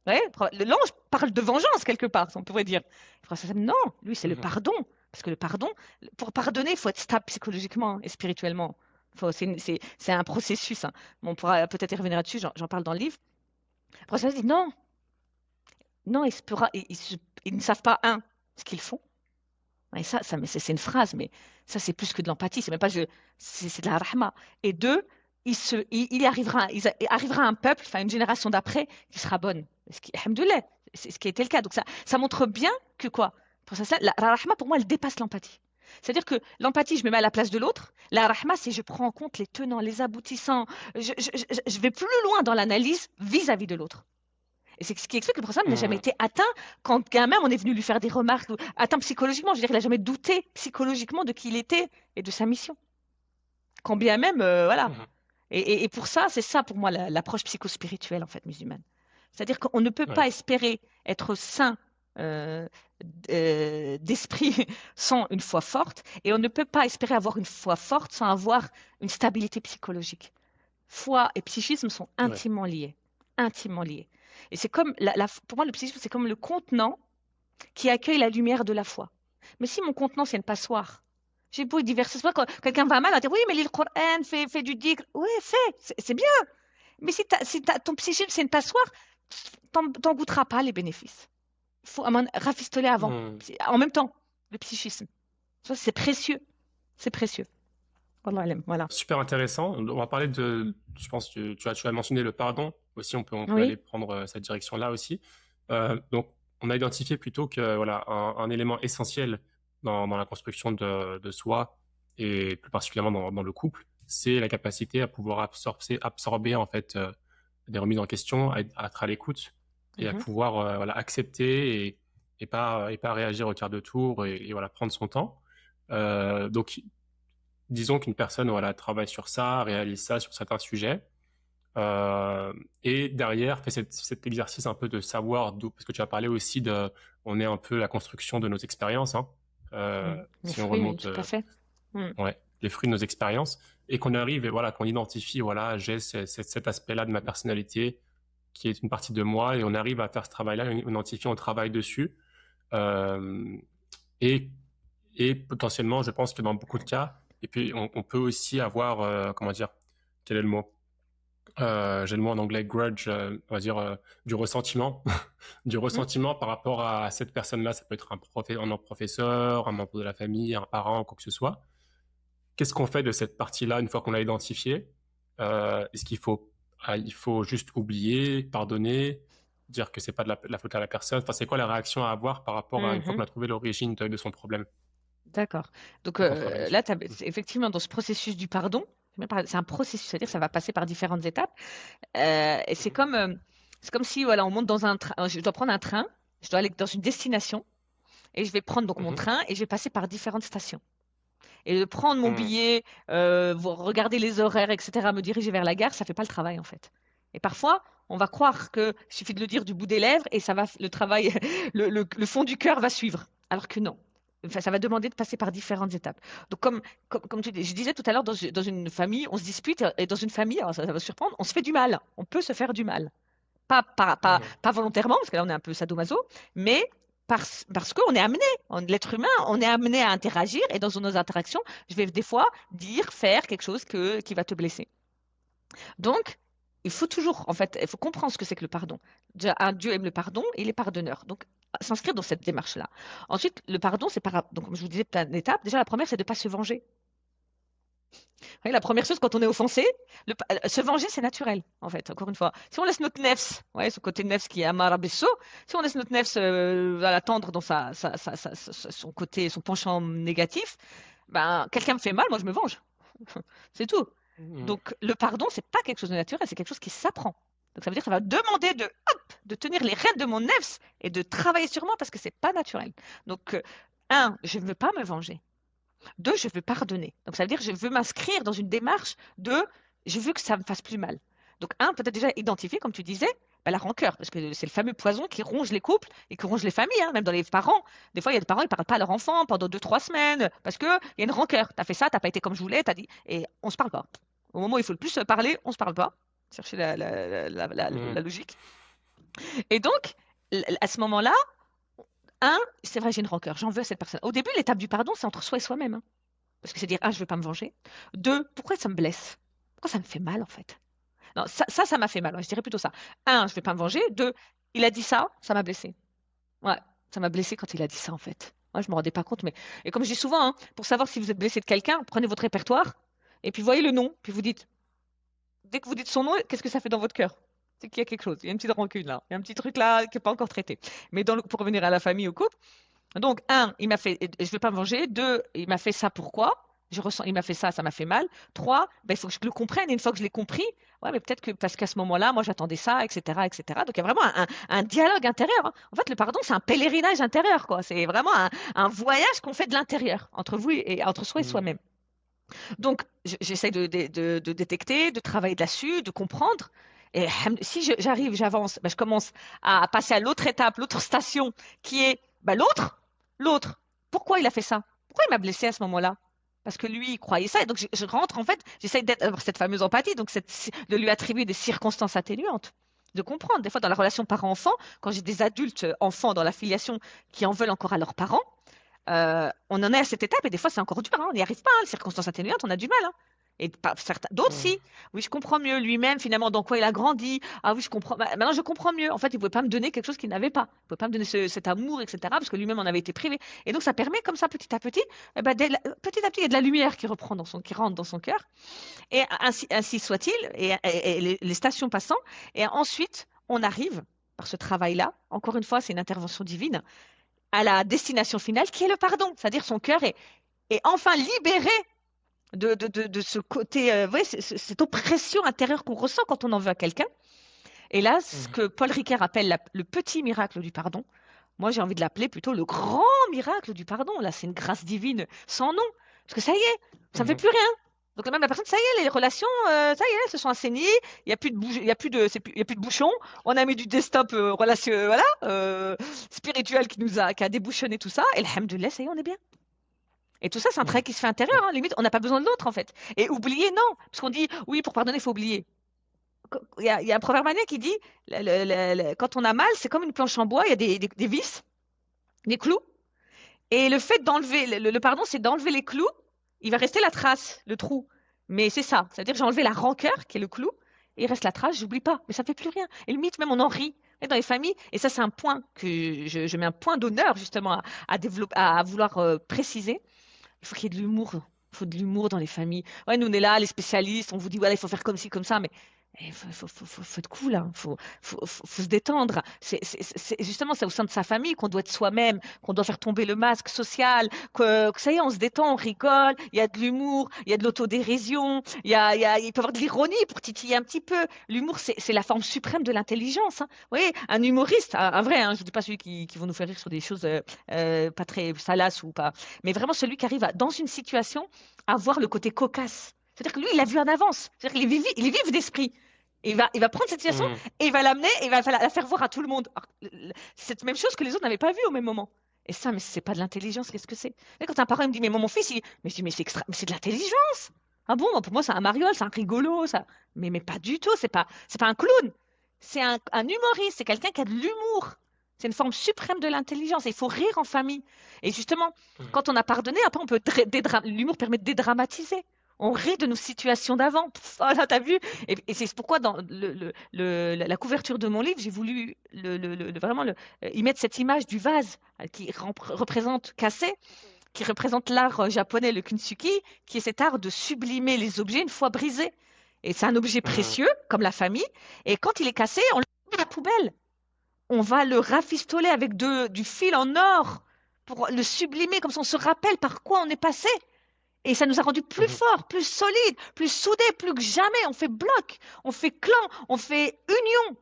Ouais, l'ange parle de vengeance, quelque part, on pourrait dire. Le professeur, non, lui, c'est le Mhm. pardon. Parce que le pardon, pour pardonner, il faut être stable psychologiquement et spirituellement. C'est un processus, hein. Bon, on pourra peut-être y revenir là-dessus, j'en parle dans le livre. Le professeur dit, non, non, ils ne savent pas, un, ce qu'ils font. Et ça mais c'est une phrase, mais ça, c'est plus que de l'empathie. C'est même pas c'est de la rahma. Et deux, il arrivera un peuple, enfin une génération d'après, qui sera bonne. Alhamdoulilah, c'est ce qui a été le cas. Donc ça montre bien que quoi? Pour ça, la rahma, pour moi, elle dépasse l'empathie. C'est-à-dire que l'empathie, je me mets à la place de l'autre. La rahma, c'est je prends en compte les tenants, les aboutissants. Je vais plus loin dans l'analyse vis-à-vis de l'autre. Et c'est ce qui explique que le professeur n'a jamais Mhm. été atteint quand gamin, on est venu lui faire des remarques, atteint psychologiquement. Je veux dire, il n'a jamais douté psychologiquement de qui il était et de sa mission. Quand bien même, voilà. Mhm. Et pour ça, c'est ça pour moi l'approche psychospirituelle en fait musulmane. C'est-à-dire qu'on ne peut pas Ouais. espérer être saint euh, d'esprit sans une foi forte, et on ne peut pas espérer avoir une foi forte sans avoir une stabilité psychologique. Foi et psychisme sont Ouais. intimement liés, intimement liés. Et c'est comme, pour moi, le psychisme, c'est comme le contenant qui accueille la lumière de la foi. Mais si mon contenant, c'est une passoire, j'ai beau diversifier, quand quelqu'un va mal, on va dire oui, mais lis le Coran, fais du dhikr. Oui, c'est bien. Mais si ton psychisme, c'est une passoire, t'en goûteras pas les bénéfices. Il faut rafistoler avant. Hmm. En même temps, le psychisme. Ça, c'est précieux. C'est précieux. Wallah alam, voilà. Super intéressant. On va parler je pense que tu as mentionné le pardon aussi. On peut aller Oui. prendre cette direction-là aussi. Donc, on a identifié plutôt que voilà un élément essentiel dans la construction de soi et plus particulièrement dans le couple, c'est la capacité à pouvoir absorber en fait des remises en question, à être à l'écoute et à Mhm, pouvoir voilà accepter et pas réagir au quart de tour et voilà prendre son temps. Donc disons qu'une personne voilà, travaille sur ça, réalise ça sur certains sujets, euh, et derrière fait cet exercice un peu de savoir d'où, parce que tu as parlé aussi on est un peu la construction de nos expériences, hein. mhm. Les Si on fruits, oui, remonte, tout à fait. Mm. ouais, les fruits de nos expériences, et qu'on arrive et voilà, qu'on identifie, voilà, j'ai cet aspect-là de ma personnalité qui est une partie de moi, et on arrive à faire ce travail-là, on identifie, on travaille dessus, euh, et et potentiellement, je pense que dans beaucoup de cas, et puis on peut aussi avoir, comment dire, quel est le mot? J'ai le mot en anglais grudge, on va dire du ressentiment, du Mm. ressentiment par rapport à cette personne-là. Ça peut être un professeur, un membre de la famille, un parent, quoi que ce soit. Qu'est-ce qu'on fait de cette partie-là une fois qu'on l'a identifiée? Est-ce il faut juste oublier, pardonner, dire que c'est pas de la faute à la personne? Enfin, c'est quoi la réaction à avoir par rapport à une fois Mhm. qu'on a trouvé l'origine de son problème? D'accord. Donc Pour qu'on travaille dessus. là, c'est effectivement, dans ce processus du pardon, c'est un processus, c'est-à-dire que ça va passer par différentes étapes. Et c'est comme si voilà, on monte dans un train. Je dois prendre un train, je dois aller dans une destination, et je vais prendre donc mon Mhm. train et je vais passer par différentes stations. Et de prendre mon Mhm. billet, regarder les horaires, etc., me diriger vers la gare, ça fait pas le travail en fait. Et parfois, on va croire que suffit de le dire du bout des lèvres et ça va, le travail, le fond du cœur va suivre. Alors que non. Enfin, ça va demander de passer par différentes étapes. Donc, comme je disais tout à l'heure, dans une famille, on se dispute, et dans une famille, alors ça va surprendre, on se fait du mal. On peut se faire du mal. Mhm. Pas volontairement, parce que là, on est un peu sadomaso, mais parce qu'on est amené, l'être humain, on est amené à interagir, et dans nos interactions, je vais des fois dire, faire quelque chose qui va te blesser. Donc, il faut toujours, en fait, il faut comprendre ce que c'est que le pardon. Déjà, un Dieu aime le pardon et il est pardonneur. Donc, s'inscrire dans cette démarche-là. Ensuite, le pardon, donc, comme je vous disais, plein d'étapes. Déjà, la première, c'est de ne pas se venger. Oui, la première chose, quand on est offensé, se venger, c'est naturel, en fait, encore une fois. Si on laisse notre nefs, ouais, ce côté nefs qui est amar besso, si on laisse notre nefs l'attendre dans son côté, son penchant négatif, ben, quelqu'un me fait mal, moi je me venge. C'est tout. Mhm. Donc, le pardon, c'est pas quelque chose de naturel, c'est quelque chose qui s'apprend. Donc, ça veut dire que ça va demander de tenir les rênes de mon nefs et de travailler sur moi parce que c'est pas naturel. Donc, je ne veux pas me venger. Deux, je veux pardonner. Donc, ça veut dire que je veux m'inscrire dans une démarche de je veux que ça me fasse plus mal. Donc, peut-être déjà identifier, comme tu disais, bah, la rancœur, parce que c'est le fameux poison qui ronge les couples et qui ronge les familles, hein, même dans les parents. Des fois, il y a des parents, ils ne parlent pas à leur enfant pendant 2, 3 semaines parce qu'il y a une rancœur. Tu as fait ça, tu n'as pas été comme je voulais, tu as dit. Et on ne se parle pas. Au moment où il faut le plus se parler, on ne se parle pas. Chercher Mhm. la logique. Et donc, à ce moment-là, c'est vrai, j'ai une rancœur, j'en veux à cette personne. Au début, l'étape du pardon, c'est entre soi et soi-même, hein. Parce que c'est dire, je ne veux pas me venger. Deux, pourquoi ça me blesse? Pourquoi ça me fait mal, en fait? Non, ça m'a fait mal. Ouais, je dirais plutôt ça. Je ne vais pas me venger. Deux, il a dit ça m'a blessé. Ouais, ça m'a blessé quand il a dit ça, en fait. Moi, je me rendais pas compte, mais. Et comme je dis souvent, hein, pour savoir si vous êtes blessé de quelqu'un, prenez votre répertoire, et puis voyez le nom, puis vous dites, dès que vous dites son nom, qu'est-ce que ça fait dans votre cœur? C'est qu'il y a quelque chose. Il y a une petite rancune là. Il y a un petit truc là qui n'est pas encore traité. Mais pour revenir à la famille, au couple, donc, il m'a fait, je ne vais pas me venger. Deux, il m'a fait ça, pourquoi? Il m'a fait ça, ça m'a fait mal. Trois, ben, il faut que je le comprenne. Et une fois que je l'ai compris, ouais, mais peut-être que parce qu'à ce moment-là, moi, j'attendais ça, etc., etc. Donc, il y a vraiment un dialogue intérieur, hein. En fait, le pardon, c'est un pèlerinage intérieur, quoi. C'est vraiment un voyage qu'on fait de l'intérieur, entre vous et entre soi et Mhm. soi-même. Donc, j'essaie de détecter, de travailler là-dessus, de comprendre. Et si j'arrive, j'avance, ben, je commence à passer à l'autre étape, l'autre station, qui est ben, l'autre. Pourquoi il a fait ça? Pourquoi il m'a blessé à ce moment-là? Parce que lui, il croyait ça. Et donc, je rentre, en fait, j'essaie d'avoir cette fameuse empathie, donc de lui attribuer des circonstances atténuantes. De comprendre. Des fois, dans la relation parent-enfant, quand j'ai des adultes enfants dans la filiation qui en veulent encore à leurs parents, on en est à cette étape et des fois, c'est encore dur. Hein, on n'y arrive pas. Hein, les circonstances atténuantes, on a du mal. Hein. Et d'autres, Mhm. si. Oui, je comprends mieux. Lui-même, finalement, dans quoi il a grandi. Ah oui, je comprends. Maintenant, je comprends mieux. En fait, il ne pouvait pas me donner quelque chose qu'il n'avait pas. Il ne pouvait pas me donner cet amour, etc. Parce que lui-même en avait été privé. Et donc, ça permet, comme ça, petit à petit, eh ben, petit à petit, il y a de la lumière qui rentre dans son cœur. Et ainsi soit-il. Et les stations passant. Et ensuite, on arrive, par ce travail-là, encore une fois, c'est une intervention divine, à la destination finale, qui est le pardon. C'est-à-dire son cœur est enfin libéré de ce côté, ouais, cette oppression intérieure qu'on ressent quand on en veut à quelqu'un. Et là, ce Mhm. que Paul Ricard appelle le petit miracle du pardon, moi j'ai envie de l'appeler plutôt le grand miracle du pardon. Là, c'est une grâce divine sans nom. Parce que ça y est, ça ne fait Mhm. plus rien. Donc même la personne, ça y est, les relations, ça y est, elles se sont assainies. Il n'y a plus de il y a plus de, il y a plus de bouchons. On a mis du desktop relation, voilà, spirituel qui a débouchonné tout ça. Et alhamdoulilah, ça y est, on est bien. Et tout ça, c'est un travail Mhm. qui se fait intérieur. Ouais. Hein. Limite, on n'a pas besoin de l'autre, en fait. Et oublier, non. Parce qu'on dit, oui, pour pardonner, il faut oublier. Il y a un proverbe indien qui dit, quand on a mal, c'est comme une planche en bois, il y a des vis, des clous. Et le fait d'enlever, le pardon, c'est d'enlever les clous. Il va rester la trace, le trou. Mais c'est ça. C'est-à-dire, j'ai enlevé la rancœur, qui est le clou, et il reste la trace, j'oublie pas. Mais ça ne fait plus rien. Et limite, même, on en rit. Et dans les familles, et ça, c'est un point que je mets un point d'honneur, justement, développer, à vouloir préciser. Il faut qu'il y ait de l'humour. Il faut de l'humour dans les familles. Ouais, nous, on est là, les spécialistes, on vous dit, voilà, il faut faire comme ci, comme ça, mais il faut être cool, hein. Faut se détendre. Justement, c'est au sein de sa famille qu'on doit être soi-même, qu'on doit faire tomber le masque social, que ça y est, on se détend, on rigole, il y a de l'humour, il y a de l'autodérision, il peut y avoir de l'ironie pour titiller un petit peu. L'humour, c'est la forme suprême de l'intelligence. Hein. Vous voyez, un humoriste, un vrai, hein, je ne dis pas celui qui vont nous faire rire sur des choses pas très salaces ou pas, mais vraiment celui qui arrive dans une situation à voir le côté cocasse. C'est-à-dire que lui, il l'a vu en avance. C'est-à-dire qu'il il est vif d'esprit. Et il va prendre cette situation Mhm. et il va l'amener et il va la faire voir à tout le monde. C'est cette même chose que les autres n'avaient pas vu au même moment. Et ça, mais c'est pas de l'intelligence, qu'est-ce que c'est? Et quand un parent il me dit, mais mon fils, mais je dis, mais c'est extra, mais c'est de l'intelligence. Ah bon, pour moi, c'est un mariole, c'est un rigolo, ça. Mais pas du tout, c'est pas un clown. C'est un humoriste, c'est quelqu'un qui a de l'humour. C'est une forme suprême de l'intelligence. Et il faut rire en famille. Et justement, Mhm. quand on a pardonné, après, l'humour permet de dédramatiser. On rit de nos situations d'avant. Oh là, t'as vu? Et c'est pourquoi dans la couverture de mon livre, j'ai voulu vraiment y mettre cette image du vase qui représente cassé, qui représente l'art japonais, le kintsugi, qui est cet art de sublimer les objets une fois brisés. Et c'est un objet Mhm. précieux, comme la famille. Et quand il est cassé, on le met à la poubelle. On va le rafistoler avec du fil en or pour le sublimer, comme ça on se rappelle par quoi on est passé. Et ça nous a rendus plus Mhm. forts, plus solides, plus soudés, plus que jamais. On fait bloc, on fait clan, on fait union.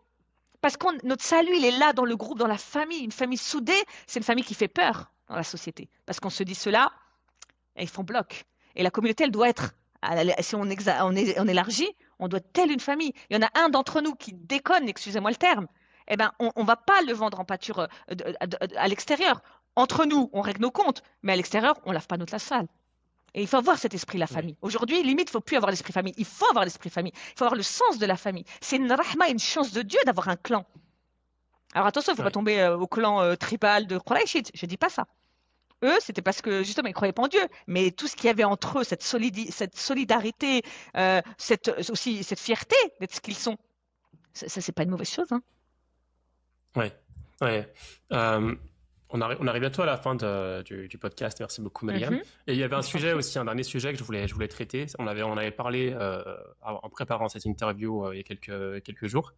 Parce que notre salut, il est là dans le groupe, dans la famille. Une famille soudée, c'est une famille qui fait peur dans la société. Parce qu'on se dit cela, et ils font bloc. Et la communauté, elle doit être, si on élargit, on doit être telle une famille. Il y en a un d'entre nous qui déconne, excusez-moi le terme, eh ben, on ne va pas le vendre en pâture à l'extérieur. Entre nous, on règle nos comptes, mais à l'extérieur, on lave pas notre sale. Et il faut avoir cet esprit de la Ouais. famille. Aujourd'hui, limite, il ne faut plus avoir l'esprit famille. Il faut avoir l'esprit famille. Il faut avoir le sens de la famille. C'est une rahma, une chance de Dieu d'avoir un clan. Alors attention, il ne faut pas Ouais. tomber au clan tribal de Quraysh. Je ne dis pas ça. Eux, c'était parce que justement, ils ne croyaient pas en Dieu. Mais tout ce qu'il y avait entre eux, cette solidarité, aussi cette fierté d'être ce qu'ils sont, ça c'est pas une mauvaise chose. Hein. Ouais. Ouais. Euh, on arrive bientôt à la fin du podcast. Merci beaucoup, Mariam. Mhm, Et il y avait un je t'en sujet prie. aussi, un dernier sujet que je voulais traiter. On avait parlé en préparant cette interview il y a quelques jours.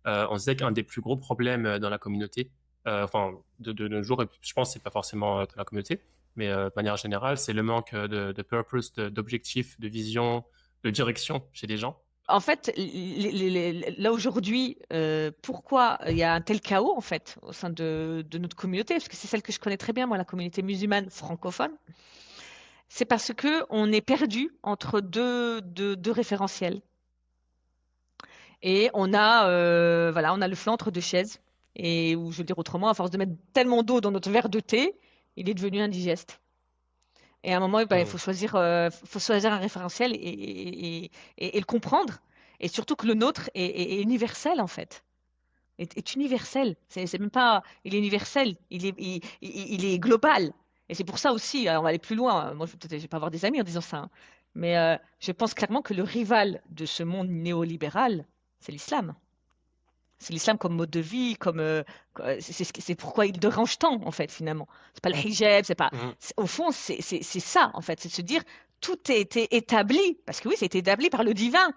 On se disait qu'un des plus gros problèmes dans la communauté, enfin de nos jours, et je pense que c'est pas forcément dans la communauté, mais de manière générale, c'est le manque de purpose, d'objectif, de vision, de direction chez les gens. En fait, là aujourd'hui, pourquoi il y a un tel chaos en fait au sein de notre communauté, parce que c'est celle que je connais très bien, moi, la communauté musulmane francophone, c'est parce que on est perdu entre deux référentiels. Et voilà, on a le flanc entre deux chaises. Et ou je veux dire autrement, à force de mettre tellement d'eau dans notre verre de thé, il est devenu indigeste. Et à un moment, eh ben, il Hmm. faut choisir un référentiel et le comprendre. Et surtout que le nôtre est universel, en fait. Est universel. C'est même pas, il est universel, il est global. Et c'est pour ça aussi, on va aller plus loin. Moi, je vais pas avoir des amis en disant ça, hein. Mais je pense clairement que le rival de ce monde néolibéral, c'est l'islam. C'est l'islam comme mode de vie, c'est pourquoi il dérange tant en fait finalement. C'est pas le hijab, c'est pas. Hmm. Au fond, c'est ça en fait, c'est de se dire tout a été établi parce que oui, c'est établi par le divin,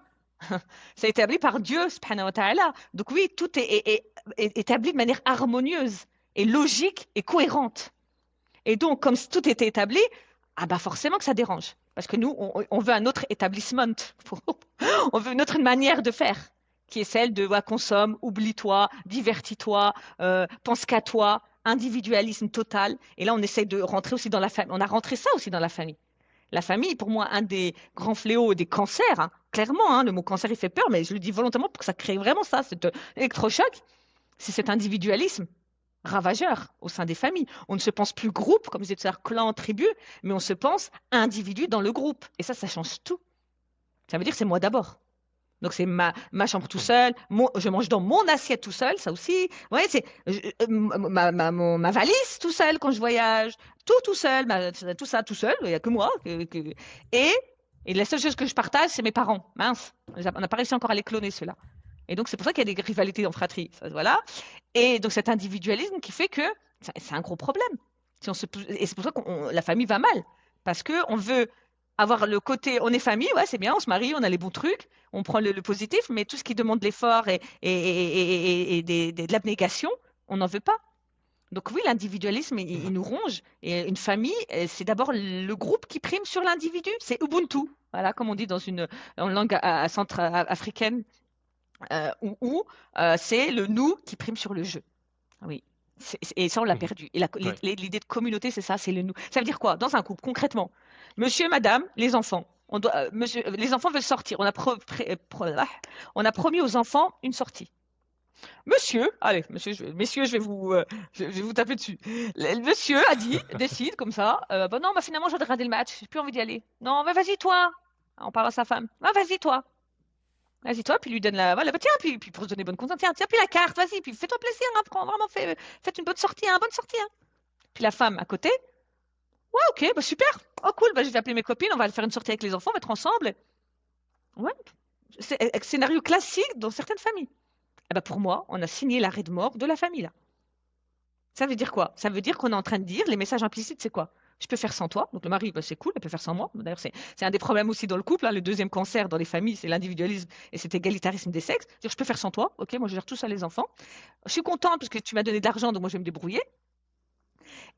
c'est établi par Dieu, subhanahu wa ta'ala. Donc oui, tout est établi de manière harmonieuse et logique et cohérente. Et donc comme tout était établi, ah bah forcément que ça dérange parce que nous on veut un autre établissement, on veut une autre manière de faire qui est celle de ouais, consomme, oublie-toi, divertis-toi, pense qu'à toi, individualisme total. Et là, on essaie de rentrer aussi dans la famille. On a rentré ça aussi dans la famille. La famille, pour moi, un des grands fléaux des cancers, hein. Clairement, hein, le mot cancer, il fait peur, mais je le dis volontairement pour que ça crée vraiment ça, cet électrochoc, c'est cet individualisme ravageur au sein des familles. On ne se pense plus groupe, comme je disais tout à l'heure, clan, tribu, mais on se pense individu dans le groupe. Et ça change tout. Ça veut dire que c'est moi d'abord. Donc c'est ma chambre tout seul, je mange dans mon assiette tout seul, ça aussi. Ouais, c'est ma valise tout seul quand je voyage, tout seul, tout ça tout seul, il n'y a que moi. Et, et la seule chose que je partage, c'est mes parents. Mince, on n'a pas réussi encore à les cloner ceux-là. Et donc c'est pour ça qu'il y a des rivalités en fratrie. Ça, voilà. Et donc cet individualisme qui fait que c'est un gros problème. Si on se, et c'est pour ça que la famille va mal. Parce qu'on veut avoir le côté, on est famille, ouais, c'est bien, on se marie, on a les bons trucs, on prend le positif, mais tout ce qui demande l'effort et de l'abnégation, on n'en veut pas. Donc oui, l'individualisme, il nous ronge. Et une famille, c'est d'abord le groupe qui prime sur l'individu. C'est Ubuntu, voilà, comme on dit en langue à africaine, où c'est le nous qui prime sur le je. Oui. Et ça, on l'a Mhm. perdu. Et Ouais. l'idée de communauté, c'est ça, c'est le nous. Ça veut dire quoi? Dans un couple, concrètement, monsieur, madame, les enfants. Les enfants veulent sortir. On a promis aux enfants une sortie. Monsieur, allez, messieurs, je vais vous taper dessus. Le monsieur a dit, décide comme ça. Bon non, bah, finalement, j'ai regardé le match. J'ai plus envie d'y aller. Non, mais vas-y toi. On parle à sa femme. Ah, vas-y toi. Vas-y, toi, puis lui donne la. Voilà, bah, tiens, puis pour se donner bonne conscience, tiens, puis la carte, vas-y, puis fais-toi plaisir, hein, prends, vraiment, faites une bonne sortie, hein, bonne sortie, hein. Puis la femme à côté, ouais, ok, bah super, oh cool, bah je vais appeler mes copines, on va aller faire une sortie avec les enfants, on va être ensemble. Ouais, c'est un scénario classique dans certaines familles. Eh ben pour moi, on a signé l'arrêt de mort de la famille, là. Ça veut dire quoi? Ça veut dire qu'on est en train de dire, les messages implicites, c'est quoi? Je peux faire sans toi. Donc le mari, bah, c'est cool, elle peut faire sans moi. D'ailleurs, c'est un des problèmes aussi dans le couple, hein. Le deuxième cancer dans les familles, c'est l'individualisme et cet égalitarisme des sexes. Dire, je peux faire sans toi, ok, moi je gère tout ça les enfants. Je suis contente parce que tu m'as donné de l'argent, donc moi je vais me débrouiller.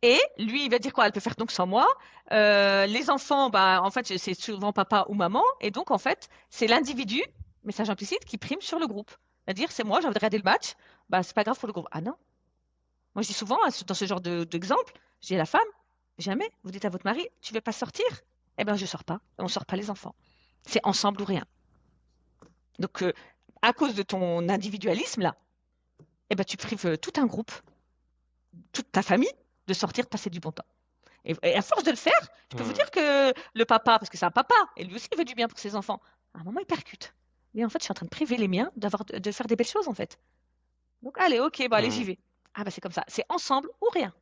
Et lui, il va dire quoi? Elle peut faire donc sans moi. Les enfants, bah, en fait, c'est souvent papa ou maman. Et donc, en fait, c'est l'individu, message implicite, qui prime sur le groupe. C'est-à-dire, c'est moi, j'ai envie de regarder le match, bah, c'est pas grave pour le groupe. Ah non. Moi, je dis souvent, hein, dans ce genre d'exemple, je dis à la femme, jamais, vous dites à votre mari, tu veux pas sortir? Eh bien, je sors pas. On sort pas les enfants. C'est ensemble ou rien. Donc, à cause de ton individualisme, là, eh ben, tu prives tout un groupe, toute ta famille, de sortir, de passer du bon temps. Et à force de le faire, je peux vous Hmm. dire que le papa, parce que c'est un papa, et lui aussi il veut du bien pour ses enfants, à un moment il percute. Mais en fait, je suis en train de priver les miens de faire des belles choses en fait. Donc allez, ok, bah allez, j'y Hmm. vais. Ah bah c'est comme ça, c'est ensemble ou rien.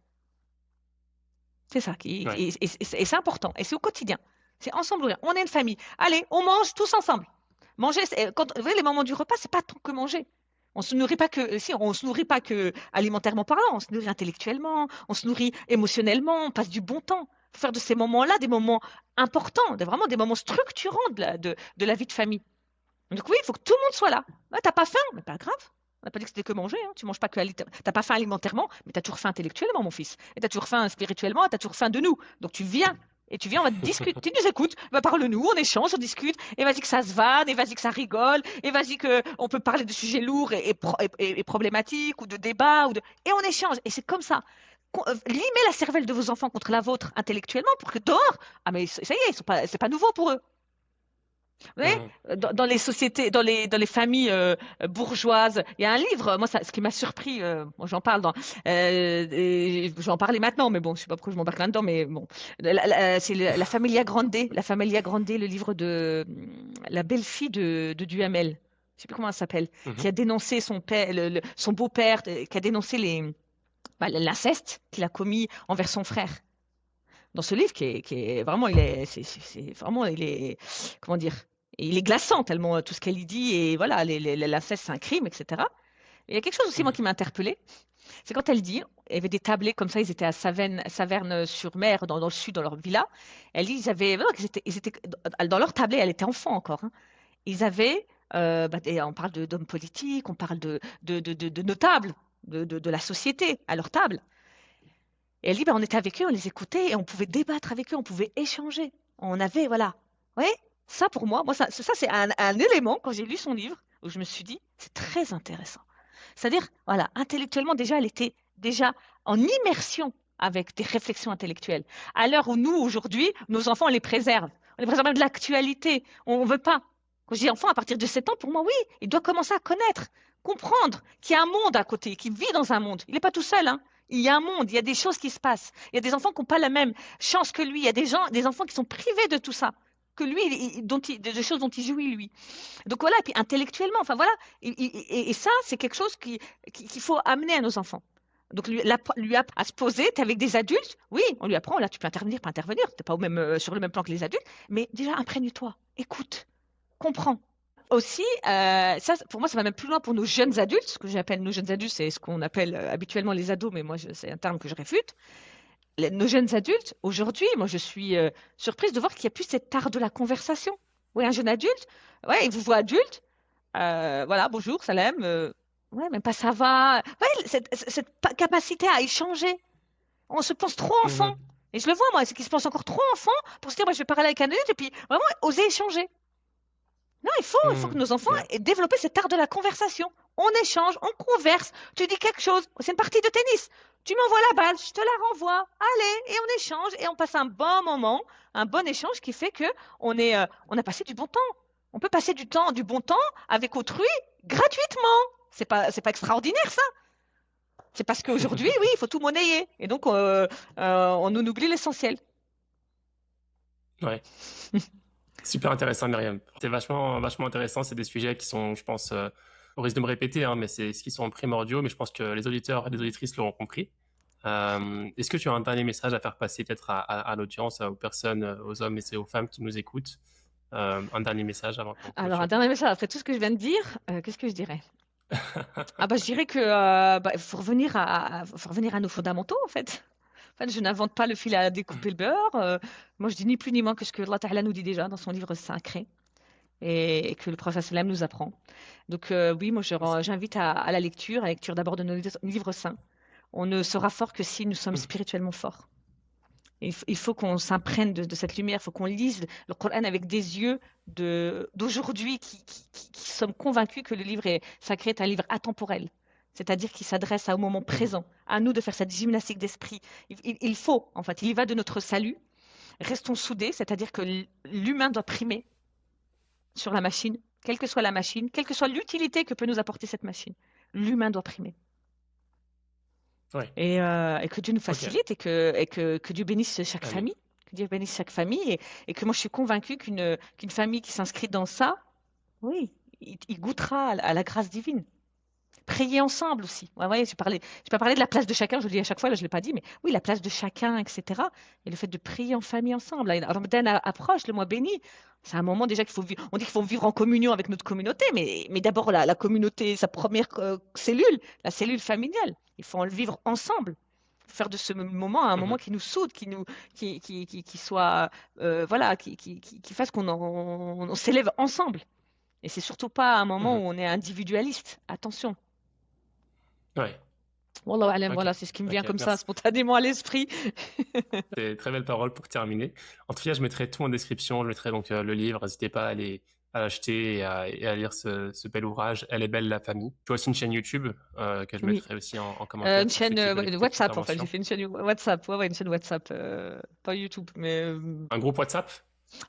C'est ça Ouais. et c'est important. Et c'est au quotidien. C'est ensemble ou rien. On est une famille. Allez, on mange tous ensemble. Manger, vous voyez, les moments du repas, c'est pas tant que manger. On se nourrit pas que, si, on se nourrit pas que alimentairement parlant, on se nourrit intellectuellement, on se nourrit émotionnellement, on passe du bon temps. Faut faire de ces moments-là des moments importants, vraiment des moments structurants de la vie de famille. Donc oui, il faut que tout le monde soit là. Ah, t'as pas faim, mais pas grave. On n'a pas dit que c'était que manger, hein. Tu manges pas que t'as pas faim alimentairement, mais tu as toujours faim intellectuellement, mon fils. Et tu as toujours faim spirituellement, tu as toujours faim de nous. Donc tu viens. Et tu viens, on va discuter, tu nous écoutes, bah, parle-nous, on échange, on discute, et vas-y que ça se vanne, et vas-y que ça rigole, et vas-y que on peut parler de sujets lourds et problématiques, ou de débats, et on échange. Et c'est comme ça. Limez la cervelle de vos enfants contre la vôtre intellectuellement pour que dehors, ah mais ça y est, c'est pas nouveau pour eux. Vous voyez, Mhm. dans les sociétés, dans les familles bourgeoises, il y a un livre, moi, ce qui m'a surpris, moi, j'en parle et je vais en parler maintenant, mais bon, je sais pas pourquoi je m'embarque là-dedans, mais bon, c'est la Familia Grande, le livre de la belle-fille de Duhamel. Je sais plus comment elle s'appelle, qui Mhm. a dénoncé son père, son beau-père, qui a dénoncé l'inceste qu'il a commis envers son frère. Dans ce livre qui est vraiment, c'est vraiment, comment dire, il est glaçant tellement tout ce qu'elle y dit et voilà, l'inceste c'est un crime, etc. Et il y a quelque chose aussi moi Mhm. qui m'a interpellée, c'est quand elle dit, il y avait des tablés comme ça, ils étaient à Saverne-sur-Mer, dans le sud, dans leur villa. Elle dit, voilà, ils étaient dans leur tablé, elle était enfant encore, hein. Ils avaient, on parle d'hommes politiques, on parle de notables de la société à leur table. Et elle dit, on était avec eux, on les écoutait et on pouvait débattre avec eux, on pouvait échanger. On avait, voilà. Oui, ça pour moi, ça c'est un élément, quand j'ai lu son livre, où je me suis dit, c'est très intéressant. C'est-à-dire, voilà, intellectuellement, déjà, elle était déjà en immersion avec des réflexions intellectuelles. À l'heure où nous, aujourd'hui, nos enfants, on les préserve. On les préserve même de l'actualité. On ne veut pas. Quand je dis enfant, à partir de 7 ans, pour moi, oui, il doit commencer à connaître, comprendre qu'il y a un monde à côté, qu'il vit dans un monde. Il n'est pas tout seul, hein. Il y a un monde, il y a des choses qui se passent. Il y a des enfants qui n'ont pas la même chance que lui. Il y a des enfants qui sont privés de tout ça, que lui, des choses dont il jouit, lui. Donc voilà, et puis intellectuellement, enfin voilà, et ça, c'est quelque chose qu'il faut amener à nos enfants. Donc lui apprendre à se poser, t'es avec des adultes, oui, on lui apprend, là tu peux intervenir, pas intervenir, t'es pas sur le même plan que les adultes, mais déjà imprègne-toi, écoute, comprends. Aussi, ça, pour moi, ça va même plus loin pour nos jeunes adultes. Ce que j'appelle nos jeunes adultes, c'est ce qu'on appelle habituellement les ados, mais moi, c'est un terme que je réfute. Nos jeunes adultes, aujourd'hui, moi, je suis surprise de voir qu'il n'y a plus cet art de la conversation. Oui, un jeune adulte, ouais, il vous voit adulte, voilà, bonjour, salam, ouais, même pas ça va. Ouais, cette capacité à échanger. On se pense trop enfant. Mhm. Et je le vois, moi, c'est qu'ils se pensent encore trop enfant pour se dire, moi, je vais parler avec un adulte et puis vraiment oser échanger. Non, il faut que Mhm. nos enfants Ok. aient développé cet art de la conversation. On échange, on converse. Tu dis quelque chose, c'est une partie de tennis. Tu m'envoies la balle, je te la renvoie. Allez, et on échange et on passe un bon moment, un bon échange qui fait que on a passé du bon temps. On peut passer du bon temps avec autrui gratuitement. C'est pas extraordinaire ça. C'est parce qu'aujourd'hui, oui, il faut tout monnayer. Et donc, on en oublie l'essentiel. Ouais. Super intéressant, Myriam. C'est vachement, vachement intéressant. C'est des sujets qui sont, je pense, au risque de me répéter, hein, mais c'est ce qui sont primordiaux. Mais je pense que les auditeurs et les auditrices l'auront compris. Est-ce que tu as un dernier message à faire passer peut-être à l'audience, aux personnes, aux hommes et aux femmes qui nous écoutent? Un dernier message avant qu'on Alors, un clôture. dernier message, après tout ce que je viens de dire, qu'est-ce que je dirais? Ah bah, je dirais que faut revenir à nos fondamentaux en fait. En fait, je n'invente pas le fil à découper le beurre. Moi, je dis ni plus ni moins que ce que Allah Ta'ala nous dit déjà dans son livre sacré et que le prophète sallam nous apprend. Donc oui, moi, j'invite à la lecture d'abord de nos livres saints. On ne sera fort que si nous sommes spirituellement forts. Et il faut qu'on s'imprègne de cette lumière, il faut qu'on lise le Coran avec des yeux d'aujourd'hui qui sommes convaincus que le livre sacré est un livre atemporel, c'est-à-dire qui s'adresse au moment présent, à nous de faire cette gymnastique d'esprit. Il faut, en fait, il y va de notre salut. Restons soudés, c'est-à-dire que l'humain doit primer sur la machine, quelle que soit la machine, quelle que soit l'utilité que peut nous apporter cette machine. L'humain doit primer. Ouais. Et que Dieu nous Ok. facilite et que Dieu bénisse chaque Amen. famille. Que Dieu bénisse chaque famille et que moi je suis convaincue qu'une famille qui s'inscrit dans ça, oui, il goûtera à la grâce divine. Prier ensemble aussi. Ouais, ouais, j'ai pas parlé de la place de chacun, je le dis à chaque fois, là je ne l'ai pas dit, mais oui, la place de chacun, etc. Et le fait de prier en famille ensemble. Là, Ramadan approche, le mois béni. C'est un moment déjà qu'il faut vivre. On dit qu'il faut vivre en communion avec notre communauté, mais d'abord la communauté, sa première cellule, la cellule familiale. Il faut en le vivre ensemble. Faire de ce moment un moment Mhm. qui nous soude, qui soit, voilà, qui fasse on s'élève ensemble. Et c'est surtout pas un moment où Mhm. on est individualiste. Attention. Ouais. Wallahu alam, Ok. voilà, c'est ce qui me vient Ok. comme ça Merci. spontanément à l'esprit. C'est une très belle parole pour terminer. En tout cas, je mettrai tout en description. Je mettrai donc le livre. N'hésitez pas à l'acheter et à lire ce bel ouvrage. Elle est belle, la famille. Tu as aussi une chaîne YouTube que je Oui. mettrai aussi en commentaire Une pour ceux chaîne qui veulent écouter tes WhatsApp, en fait. J'ai interventions. fait une chaîne WhatsApp. Ouais, ouais, une chaîne WhatsApp. Pas YouTube, mais Un groupe WhatsApp?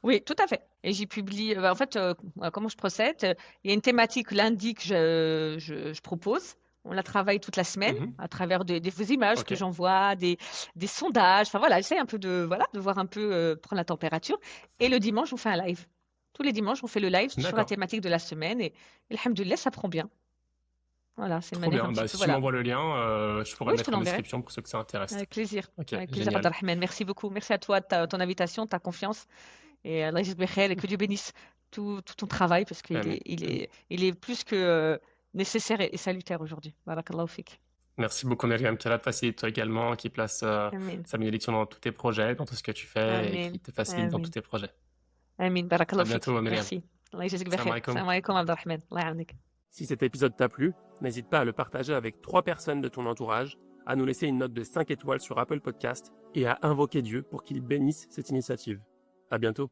Oui, tout à fait. Et j'y publie, en fait, comment je procède? Il y a une thématique lundi que je propose. On la travaille toute la semaine Mhm. à travers des images que Ok, j'envoie, des sondages. Enfin voilà, j'essaie un peu voilà, de voir un peu, prendre la température. Et le dimanche, on fait un live. Tous les dimanches, on fait le live sur la d'accord. thématique de la semaine. Et alhamdoulilah, ça prend bien. Voilà, c'est une Trop manière un bien. petit Bah, peu, si tu voilà. m'envoies le lien, je pourrais Oui, le je te mettre en l'enverrai. description pour ceux que ça intéresse. Ok, Avec plaisir, génial. Abdelrahman. Merci beaucoup. Merci à toi, de ton invitation, ta confiance. Et Allah yajzik bikhair et que Dieu bénisse tout ton travail parce qu'il Amin. est, il est plus que nécessaire et salutaire aujourd'hui. Barakallahu fik. Merci beaucoup, Myriam. Qu'Allah te facilite toi également, qui place Amin. sa bénédiction dans tous tes projets, dans tout ce que tu fais et qui Amin. te facilite dans tous Amin. tes projets. Amin. À Barakallahu fik. bientôt, Myriam. Merci. Allah yajzik Salam bikhair. alaikum. Salam alaikum, Abdelrahman. Allah ya'awnik. Si cet épisode t'a plu, n'hésite pas à le partager avec 3 personnes de ton entourage, à nous laisser une note de 5 étoiles sur Apple Podcast et à invoquer Dieu pour qu'il bénisse cette initiative. À bientôt.